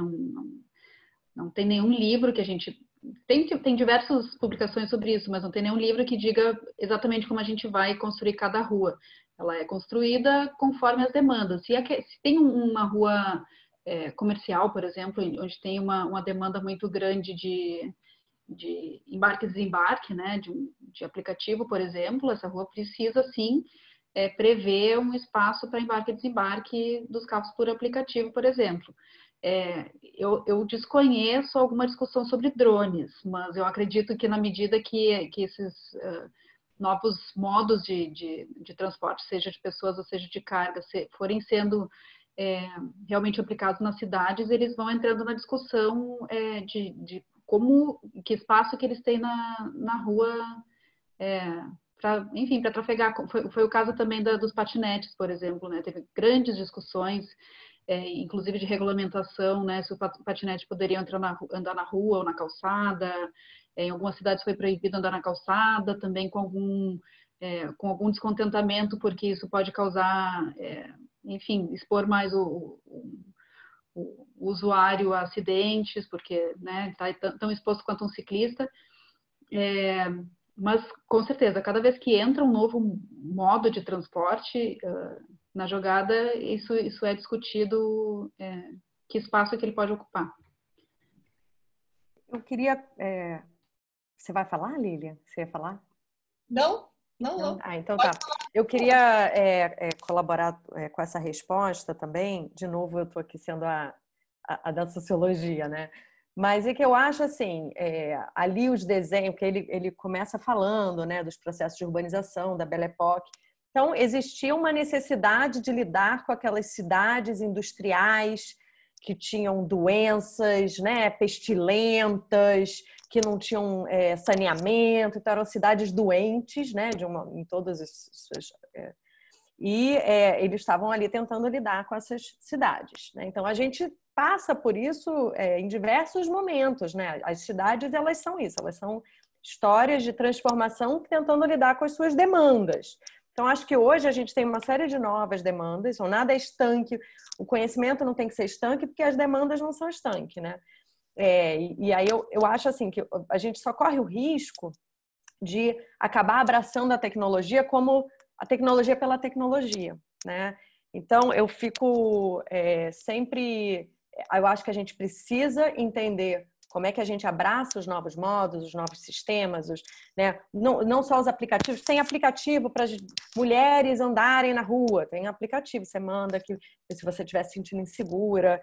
não tem nenhum livro que a gente tem diversas publicações sobre isso, mas não tem nenhum livro que diga exatamente como a gente vai construir cada rua. Ela é construída conforme as demandas. Se tem uma rua comercial, por exemplo, onde tem uma demanda muito grande embarque e desembarque, né, de aplicativo, por exemplo, essa rua precisa, sim, prever um espaço para embarque e desembarque dos carros por aplicativo, por exemplo. Eu desconheço alguma discussão sobre drones, mas eu acredito que na medida que esses novos modos de transporte, seja de pessoas ou seja de carga, forem sendo realmente aplicados nas cidades, eles vão entrando na discussão de que espaço que eles têm na rua para trafegar. Foi o caso também dos patinetes, por exemplo, né? Teve grandes discussões, inclusive de regulamentação, né? Se o patinete poderia andar na rua ou na calçada. Em algumas cidades foi proibido andar na calçada, também com algum descontentamento, porque isso pode causar, enfim, expor mais o usuário a acidentes, porque, né, está tão exposto quanto um ciclista. Mas, com certeza, cada vez que entra um novo modo de transporte na jogada, isso é discutido, que espaço que ele pode ocupar. Eu queria... Você vai falar, Lília? Você ia falar? Não. Ah, então tá. Eu queria colaborar com essa resposta também. De novo, eu estou aqui sendo a da sociologia, né? Mas é que eu acho assim, ali os desenhos, que ele começa falando, né, dos processos de urbanização, da Belle Époque. Então, existia uma necessidade de lidar com aquelas cidades industriais que tinham doenças, né, pestilentas, que não tinham saneamento, então eram cidades doentes, né, em todas as eles estavam ali tentando lidar com essas cidades, né? Então a gente passa por isso em diversos momentos, né? As cidades, elas são isso, elas são histórias de transformação tentando lidar com as suas demandas. Então acho que hoje a gente tem uma série de novas demandas, ou nada é estanque, o conhecimento não tem que ser estanque porque as demandas não são estanque, né? E aí eu acho assim que a gente só corre o risco de acabar abraçando a tecnologia como a tecnologia pela tecnologia, né? Então eu fico sempre, eu acho que a gente precisa entender como é que a gente abraça os novos modos, os novos sistemas, né? Não só os aplicativos. Tem aplicativo para as mulheres andarem na rua, tem aplicativo, você manda aqui se você estiver se sentindo insegura.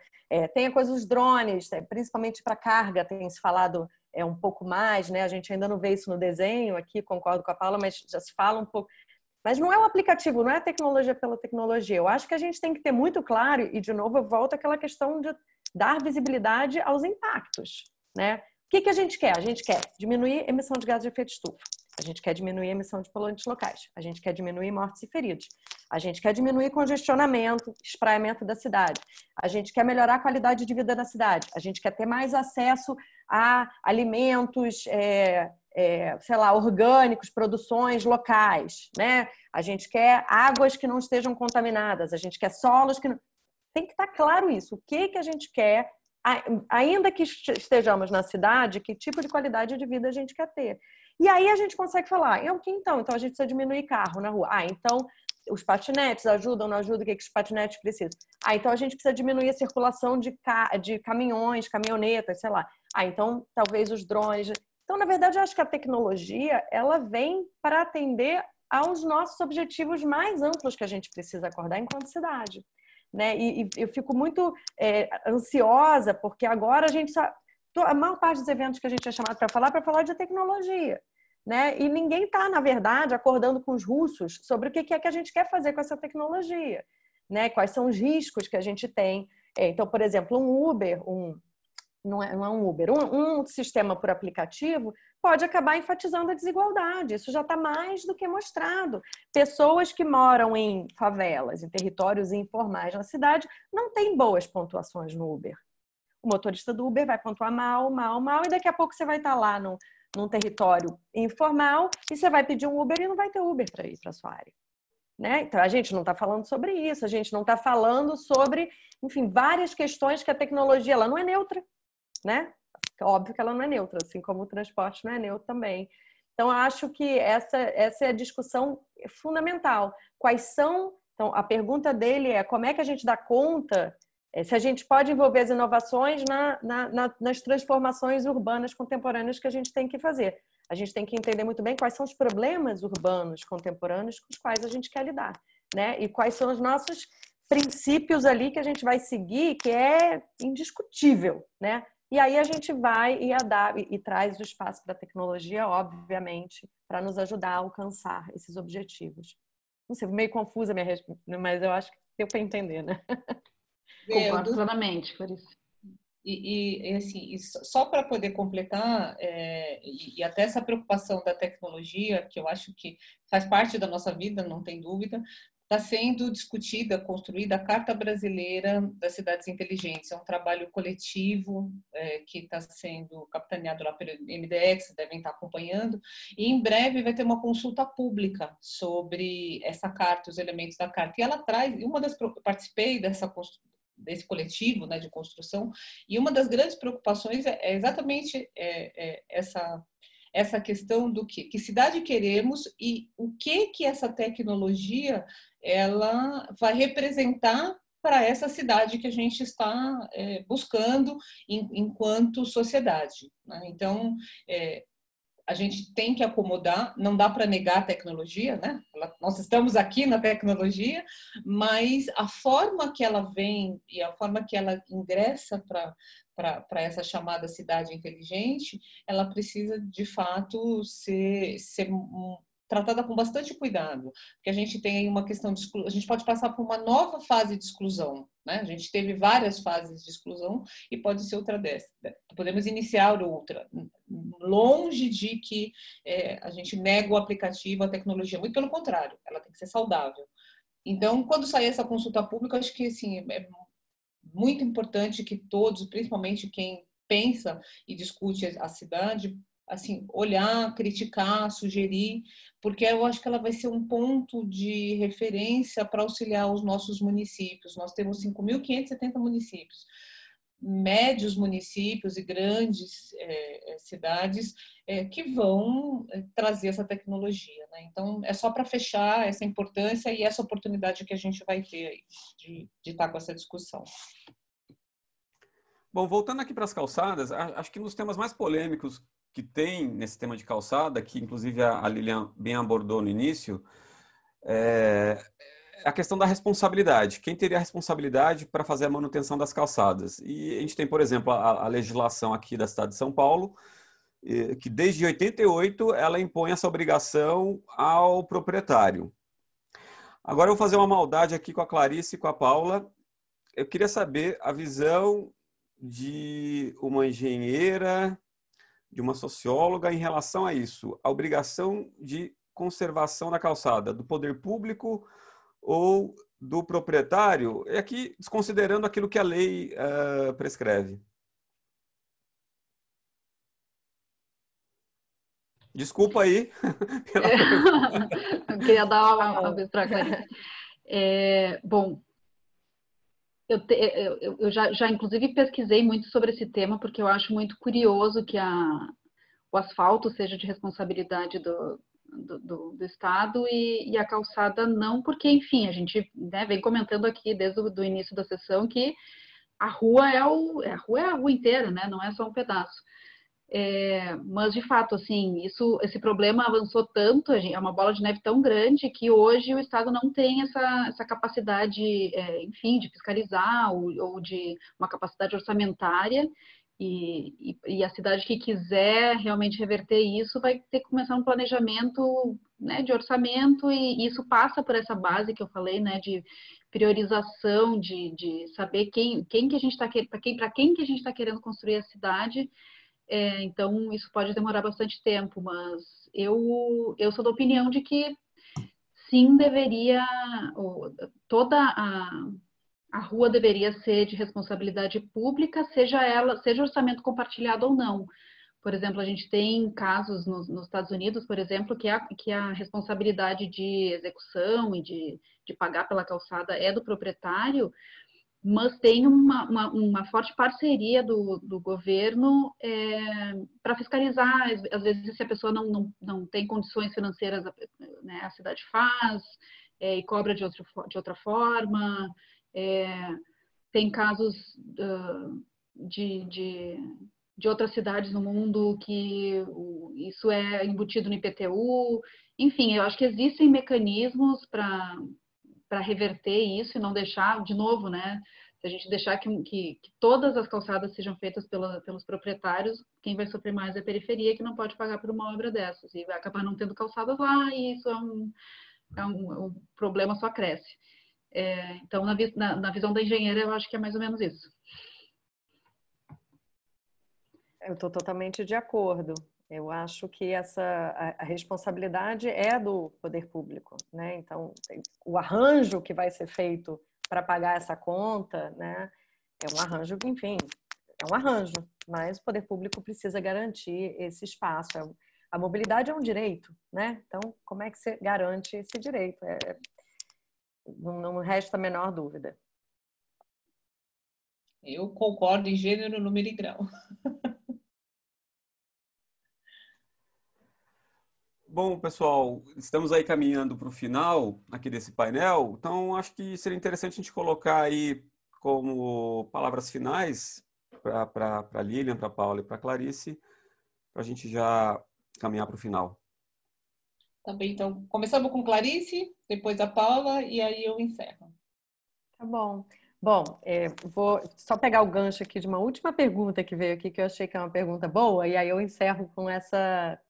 Tem a coisa dos drones, principalmente para carga, tem se falado um pouco mais, né? A gente ainda não vê isso no desenho aqui, concordo com a Paula, mas já se fala um pouco. Mas não é o aplicativo, não é a tecnologia pela tecnologia. Eu acho que a gente tem que ter muito claro, e de novo eu volto àquela questão de dar visibilidade aos impactos, né? O que a gente quer? A gente quer diminuir a emissão de gases de efeito estufa. A gente quer diminuir a emissão de poluentes locais. A gente quer diminuir mortes e feridos. A gente quer diminuir congestionamento, espraiamento da cidade. A gente quer melhorar a qualidade de vida da cidade. A gente quer ter mais acesso a alimentos, sei lá, orgânicos, produções locais, né? A gente quer águas que não estejam contaminadas. A gente quer solos que não... Tem que estar claro isso. O que a gente quer, ainda que estejamos na cidade, que tipo de qualidade de vida a gente quer ter. E aí a gente consegue falar, então a gente precisa diminuir carro na rua. Então os patinetes ajudam, não ajudam? O que os patinetes precisam? Então a gente precisa diminuir a circulação de caminhões, caminhonetas, sei lá. Então talvez os drones. Então, na verdade, eu acho que a tecnologia, ela vem para atender aos nossos objetivos mais amplos que a gente precisa acordar enquanto cidade, né? E eu fico muito ansiosa, porque agora a gente sabe, a maior parte dos eventos que a gente é chamado para falar de tecnologia, né? E ninguém está, na verdade, acordando com os russos sobre o que é que a gente quer fazer com essa tecnologia, né? Quais são os riscos que a gente tem. Então, por exemplo, um Uber, não é um Uber, um sistema por aplicativo pode acabar enfatizando a desigualdade. Isso já está mais do que mostrado. Pessoas que moram em favelas, em territórios informais na cidade, não têm boas pontuações no Uber. O motorista do Uber vai pontuar mal, e daqui a pouco você vai estar lá num território informal e você vai pedir um Uber e não vai ter Uber para ir para a sua área, né? Então, a gente não está falando sobre isso, a gente não está falando sobre, enfim, várias questões que a tecnologia ela não é neutra, né? Óbvio que ela não é neutra, assim como o transporte não é neutro também. Então, acho que essa é a discussão fundamental. Quais são... Então, a pergunta dele é como é que a gente dá conta Se a gente pode envolver as inovações nas transformações urbanas contemporâneas que a gente tem que fazer. A gente tem que entender muito bem quais são os problemas urbanos contemporâneos com os quais a gente quer lidar, né? E quais são os nossos princípios ali que a gente vai seguir, que é indiscutível, né? E aí a gente vai e traz o espaço para a tecnologia, obviamente, para nos ajudar a alcançar esses objetivos. Não sei, meio confusa a minha resposta, mas eu acho que deu para entender, né? Concordo plenamente, Clarice. Assim, só para poder completar, e até essa preocupação da tecnologia, que eu acho que faz parte da nossa vida, não tem dúvida, está sendo discutida, construída a Carta Brasileira das Cidades Inteligentes. É um trabalho coletivo que está sendo capitaneado lá pelo MDX, devem estar acompanhando, e em breve vai ter uma consulta pública sobre essa carta, os elementos da carta. E ela traz, eu participei desse coletivo, né, de construção, e uma das grandes preocupações é exatamente essa questão do que cidade queremos e o que essa tecnologia ela vai representar para essa cidade que a gente está buscando enquanto sociedade, né? Então, a gente tem que acomodar, não dá para negar a tecnologia, né? Nós estamos aqui na tecnologia, mas a forma que ela vem e a forma que ela ingressa para essa chamada cidade inteligente, ela precisa, de fato, ser tratada com bastante cuidado, porque a gente tem aí uma questão de exclusão, a gente pode passar por uma nova fase de exclusão, né? A gente teve várias fases de exclusão e pode ser outra dessa. Podemos iniciar outra, longe de que a gente nega o aplicativo, a tecnologia, muito pelo contrário, ela tem que ser saudável. Então, quando sair essa consulta pública, acho que assim, é muito importante que todos, principalmente quem pensa e discute a cidade, assim, olhar, criticar, sugerir, porque eu acho que ela vai ser um ponto de referência para auxiliar os nossos municípios. Nós temos 5.570 municípios, médios municípios e grandes cidades que vão trazer essa tecnologia, né? Então, é só para fechar essa importância e essa oportunidade que a gente vai ter aí de estar com essa discussão. Bom, voltando aqui para as calçadas, acho que nos temas mais polêmicos que tem nesse tema de calçada, que inclusive a Lilian bem abordou no início, é a questão da responsabilidade. Quem teria a responsabilidade para fazer a manutenção das calçadas? E a gente tem, por exemplo, a legislação aqui da cidade de São Paulo, que desde 88 ela impõe essa obrigação ao proprietário. Agora eu vou fazer uma maldade aqui com a Clarice e com a Paula. Eu queria saber a visão de uma engenheira, de uma socióloga em relação a isso, a obrigação de conservação da calçada, do poder público ou do proprietário, é aqui desconsiderando aquilo que a lei prescreve. Desculpa aí. Eu queria dar uma vez para a Clarice. Bom, eu já inclusive pesquisei muito sobre esse tema, porque eu acho muito curioso que o asfalto seja de responsabilidade do Estado e a calçada não, porque, enfim, a gente, né, vem comentando aqui desde o início da sessão que a rua é a rua inteira, né? Não é só um pedaço. Mas, de fato, assim, esse problema avançou tanto, é uma bola de neve tão grande que hoje o Estado não tem essa capacidade, enfim, de fiscalizar ou de uma capacidade orçamentária. E a cidade que quiser realmente reverter isso vai ter que começar um planejamento, né, de orçamento, e isso passa por essa base que eu falei, né, de priorização, de saber quem que a gente está para quem que a gente está querendo construir a cidade. Então isso pode demorar bastante tempo, mas eu sou da opinião de que sim, deveria toda a rua deveria ser de responsabilidade pública, seja orçamento compartilhado ou não. Por exemplo, a gente tem casos nos Estados Unidos, por exemplo, que a responsabilidade de execução e de pagar pela calçada é do proprietário, mas tem uma forte parceria do governo para fiscalizar. Às vezes, se a pessoa não tem condições financeiras, né, a cidade faz e cobra de outra forma. tem casos de outras cidades no mundo que isso é embutido no IPTU. Enfim, eu acho que existem mecanismos para reverter isso e não deixar, de novo, né? Se a gente deixar que todas as calçadas sejam feitas pelos proprietários, quem vai sofrer mais é a periferia, que não pode pagar por uma obra dessas. E vai acabar não tendo calçadas lá, e isso o problema só cresce. Então, na visão da engenheira, eu acho que é mais ou menos isso. Eu estou totalmente de acordo. Eu acho que a responsabilidade é do poder público, né? Então, o arranjo que vai ser feito para pagar essa conta, né? É um arranjo, enfim, é um arranjo, mas o poder público precisa garantir esse espaço. A mobilidade é um direito, né? Então, como é que você garante esse direito? Não resta a menor dúvida. Eu concordo em gênero, número e grau. Bom, pessoal, estamos aí caminhando para o final aqui desse painel, então acho que seria interessante a gente colocar aí como palavras finais para a Lilian, para a Paula e para a Clarice, para a gente já caminhar para o final. Tá bem, então começamos com Clarice, depois a Paula e aí eu encerro. Tá bom. Bom, vou só pegar o gancho aqui de uma última pergunta que veio aqui, que eu achei que é uma pergunta boa, e aí eu encerro com essa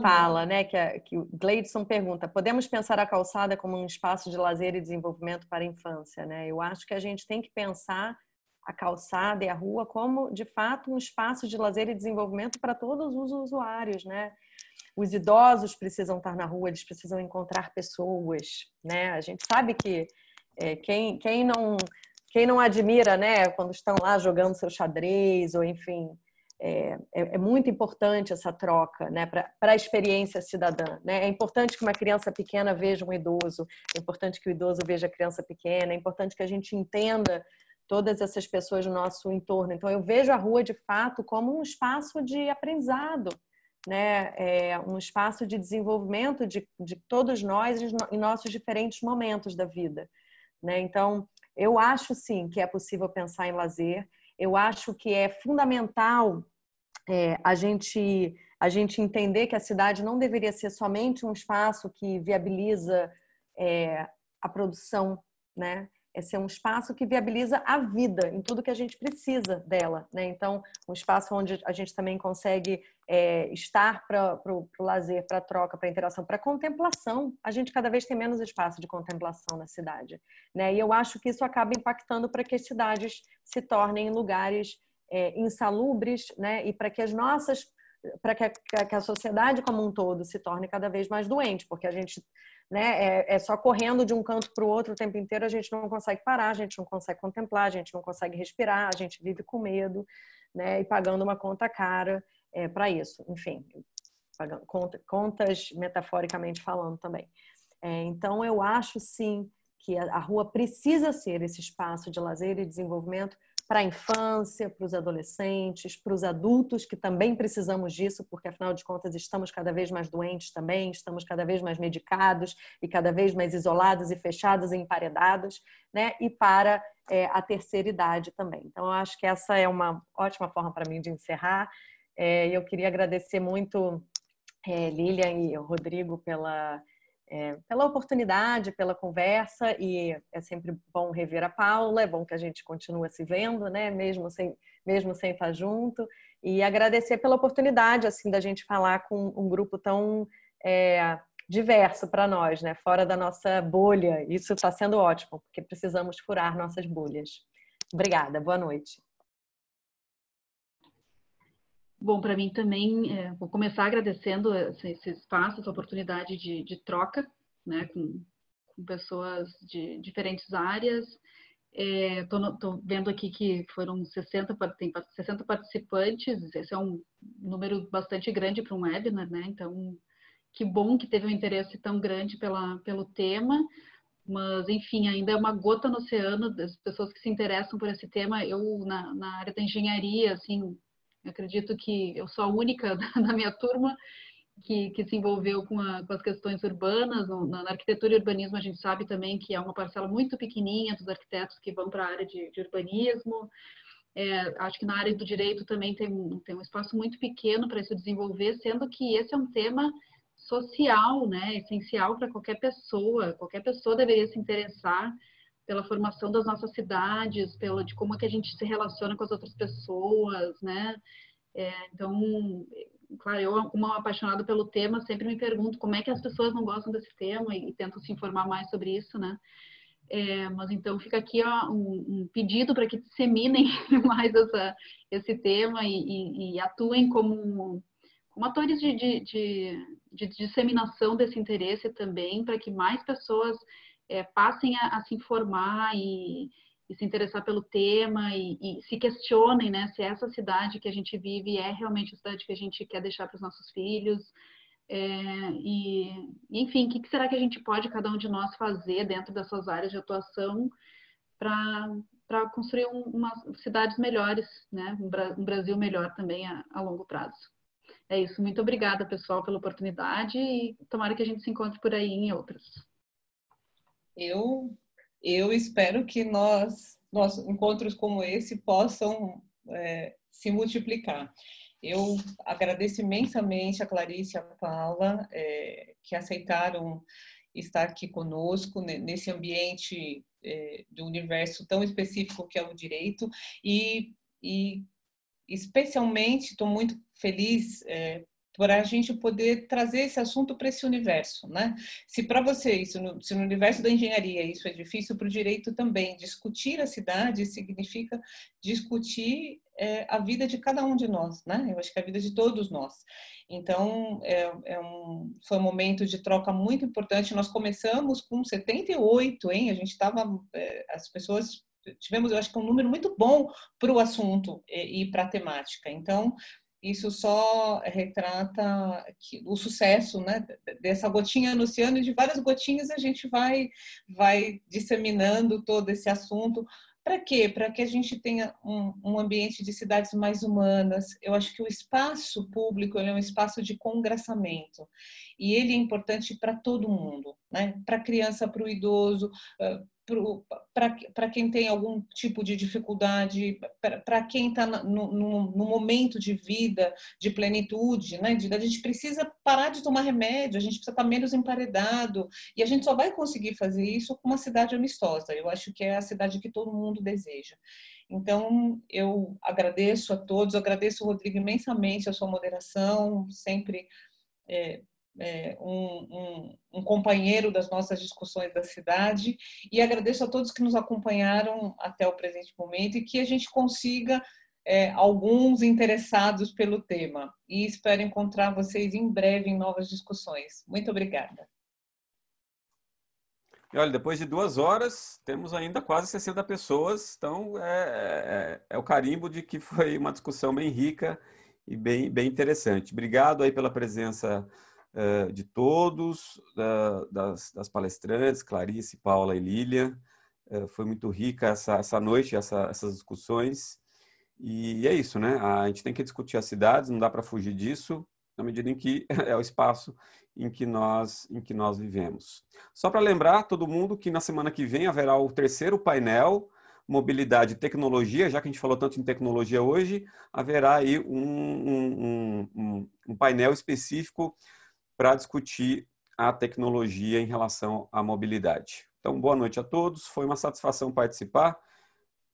fala, né? Que o Gleidson pergunta: podemos pensar a calçada como um espaço de lazer e desenvolvimento para a infância, né? Eu acho que a gente tem que pensar a calçada e a rua como, de fato, um espaço de lazer e desenvolvimento para todos os usuários, né? Os idosos precisam estar na rua, eles precisam encontrar pessoas, né? A gente sabe que quem não admira, né, quando estão lá jogando seu xadrez, ou enfim, é muito importante essa troca, né, para a experiência cidadã, né? É importante que uma criança pequena veja um idoso, é importante que o idoso veja a criança pequena, é importante que a gente entenda todas essas pessoas no nosso entorno. Então, eu vejo a rua, de fato, como um espaço de aprendizado, né? Um espaço de desenvolvimento de todos nós em nossos diferentes momentos da vida, né? Então, eu acho sim que é possível pensar em lazer. Eu acho que é fundamental a gente entender que a cidade não deveria ser somente um espaço que viabiliza a produção, né? É ser um espaço que viabiliza a vida em tudo que a gente precisa dela, né? Então, um espaço onde a gente também consegue estar para o lazer, para a troca, para a interação, para a contemplação. A gente cada vez tem menos espaço de contemplação na cidade, né? E eu acho que isso acaba impactando para que as cidades se tornem lugares insalubres, né? E para que que a sociedade como um todo se torne cada vez mais doente, porque a gente, né, só correndo de um canto para o outro o tempo inteiro, a gente não consegue parar, a gente não consegue contemplar, a gente não consegue respirar, a gente vive com medo, né, e pagando uma conta cara para isso. Enfim, pagando contas metaforicamente falando também. Então, eu acho sim que a rua precisa ser esse espaço de lazer e desenvolvimento para a infância, para os adolescentes, para os adultos, que também precisamos disso, porque, afinal de contas, estamos cada vez mais doentes também, estamos cada vez mais medicados e cada vez mais isolados e fechados e emparedados, né? E para a terceira idade também. Então, eu acho que essa é uma ótima forma para mim de encerrar. Eu queria agradecer muito Lilian e o Rodrigo pela oportunidade, pela conversa, e é sempre bom rever a Paula, é bom que a gente continue se vendo, né? Mesmo sem estar junto, e agradecer pela oportunidade assim da gente falar com um grupo tão diverso para nós, né? Fora da nossa bolha. Isso está sendo ótimo, porque precisamos furar nossas bolhas. Obrigada, boa noite. Bom, para mim também, vou começar agradecendo esse espaço, essa oportunidade de troca, né, com pessoas de diferentes áreas. Estou vendo aqui que foram 60 participantes, esse é um número bastante grande para um webinar, né? Então, que bom que teve um interesse tão grande pelo tema, mas, enfim, ainda é uma gota no oceano das pessoas que se interessam por esse tema. Eu, na área da engenharia, assim, eu acredito que eu sou a única da minha turma que se envolveu com as questões urbanas. Na arquitetura e urbanismo, a gente sabe também que é uma parcela muito pequenininha dos arquitetos que vão para a área de urbanismo. Acho que na área do direito também tem um espaço muito pequeno para isso desenvolver, sendo que esse é um tema social, né, essencial para qualquer pessoa deveria se interessar pela formação das nossas cidades, de como é que a gente se relaciona com as outras pessoas, né, então, claro, eu, como apaixonada pelo tema, sempre me pergunto como é que as pessoas não gostam desse tema e tentam se informar mais sobre isso, né. Mas então fica aqui um pedido para que disseminem mais esse tema e atuem como atores de disseminação desse interesse também, para que mais pessoas passem a se informar e se interessar pelo tema e se questionem, né, se essa cidade que a gente vive é realmente a cidade que a gente quer deixar para os nossos filhos. Enfim, o que será que a gente pode, cada um de nós, fazer dentro dessas áreas de atuação para construir umas cidades melhores, né? Um Brasil melhor também a longo prazo. É isso. Muito obrigada, pessoal, pela oportunidade e tomara que a gente se encontre por aí em outras. Eu espero que nossos encontros como esse possam se multiplicar. Eu agradeço imensamente a Clarice e a Paula, que aceitaram estar aqui conosco nesse ambiente do universo tão específico que é o direito, e especialmente estou muito feliz por a gente poder trazer esse assunto para esse universo, né? Se para você, se no universo da engenharia isso é difícil, para o direito também. Discutir a cidade significa discutir a vida de cada um de nós, né? Eu acho que é a vida de todos nós. Então, foi um momento de troca muito importante. Nós começamos com 78, hein? A gente estava, as pessoas... Tivemos, eu acho que um número muito bom para o assunto e para a temática. Então, isso só retrata o sucesso, né, dessa gotinha no oceano, e de várias gotinhas a gente vai disseminando todo esse assunto. Para quê? Para que a gente tenha um ambiente de cidades mais humanas. Eu acho que o espaço público ele é um espaço de congraçamento e ele é importante para todo mundo, né? Para a criança, para o idoso, para quem tem algum tipo de dificuldade, para quem está no momento de vida, de plenitude, né? A gente precisa parar de tomar remédio, a gente precisa estar menos emparedado, e a gente só vai conseguir fazer isso com uma cidade amistosa. Eu acho que é a cidade que todo mundo deseja. Então, eu agradeço a todos, agradeço, Rodrigo, imensamente a sua moderação, sempre um companheiro das nossas discussões da cidade, e agradeço a todos que nos acompanharam até o presente momento e que a gente consiga alguns interessados pelo tema, e espero encontrar vocês em breve em novas discussões. Muito obrigada. E olha, depois de 2 horas, temos ainda quase 60 pessoas, então é o carimbo de que foi uma discussão bem rica e bem interessante. Obrigado aí pela presença de todos, das palestrantes, Clarice, Paula e Lília. Foi muito rica essa noite, essas discussões. E é isso, né? A gente tem que discutir as cidades, não dá para fugir disso, na medida em que é o espaço em que nós vivemos. Só para lembrar todo mundo que na semana que vem haverá o 3º painel, Mobilidade e Tecnologia. Já que a gente falou tanto em tecnologia hoje, haverá aí um painel específico para discutir a tecnologia em relação à mobilidade. Então, boa noite a todos. Foi uma satisfação participar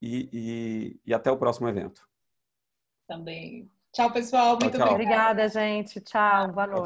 e até o próximo evento. Também. Tchau, pessoal. Muito tchau. Obrigada, gente. Tchau. Boa noite.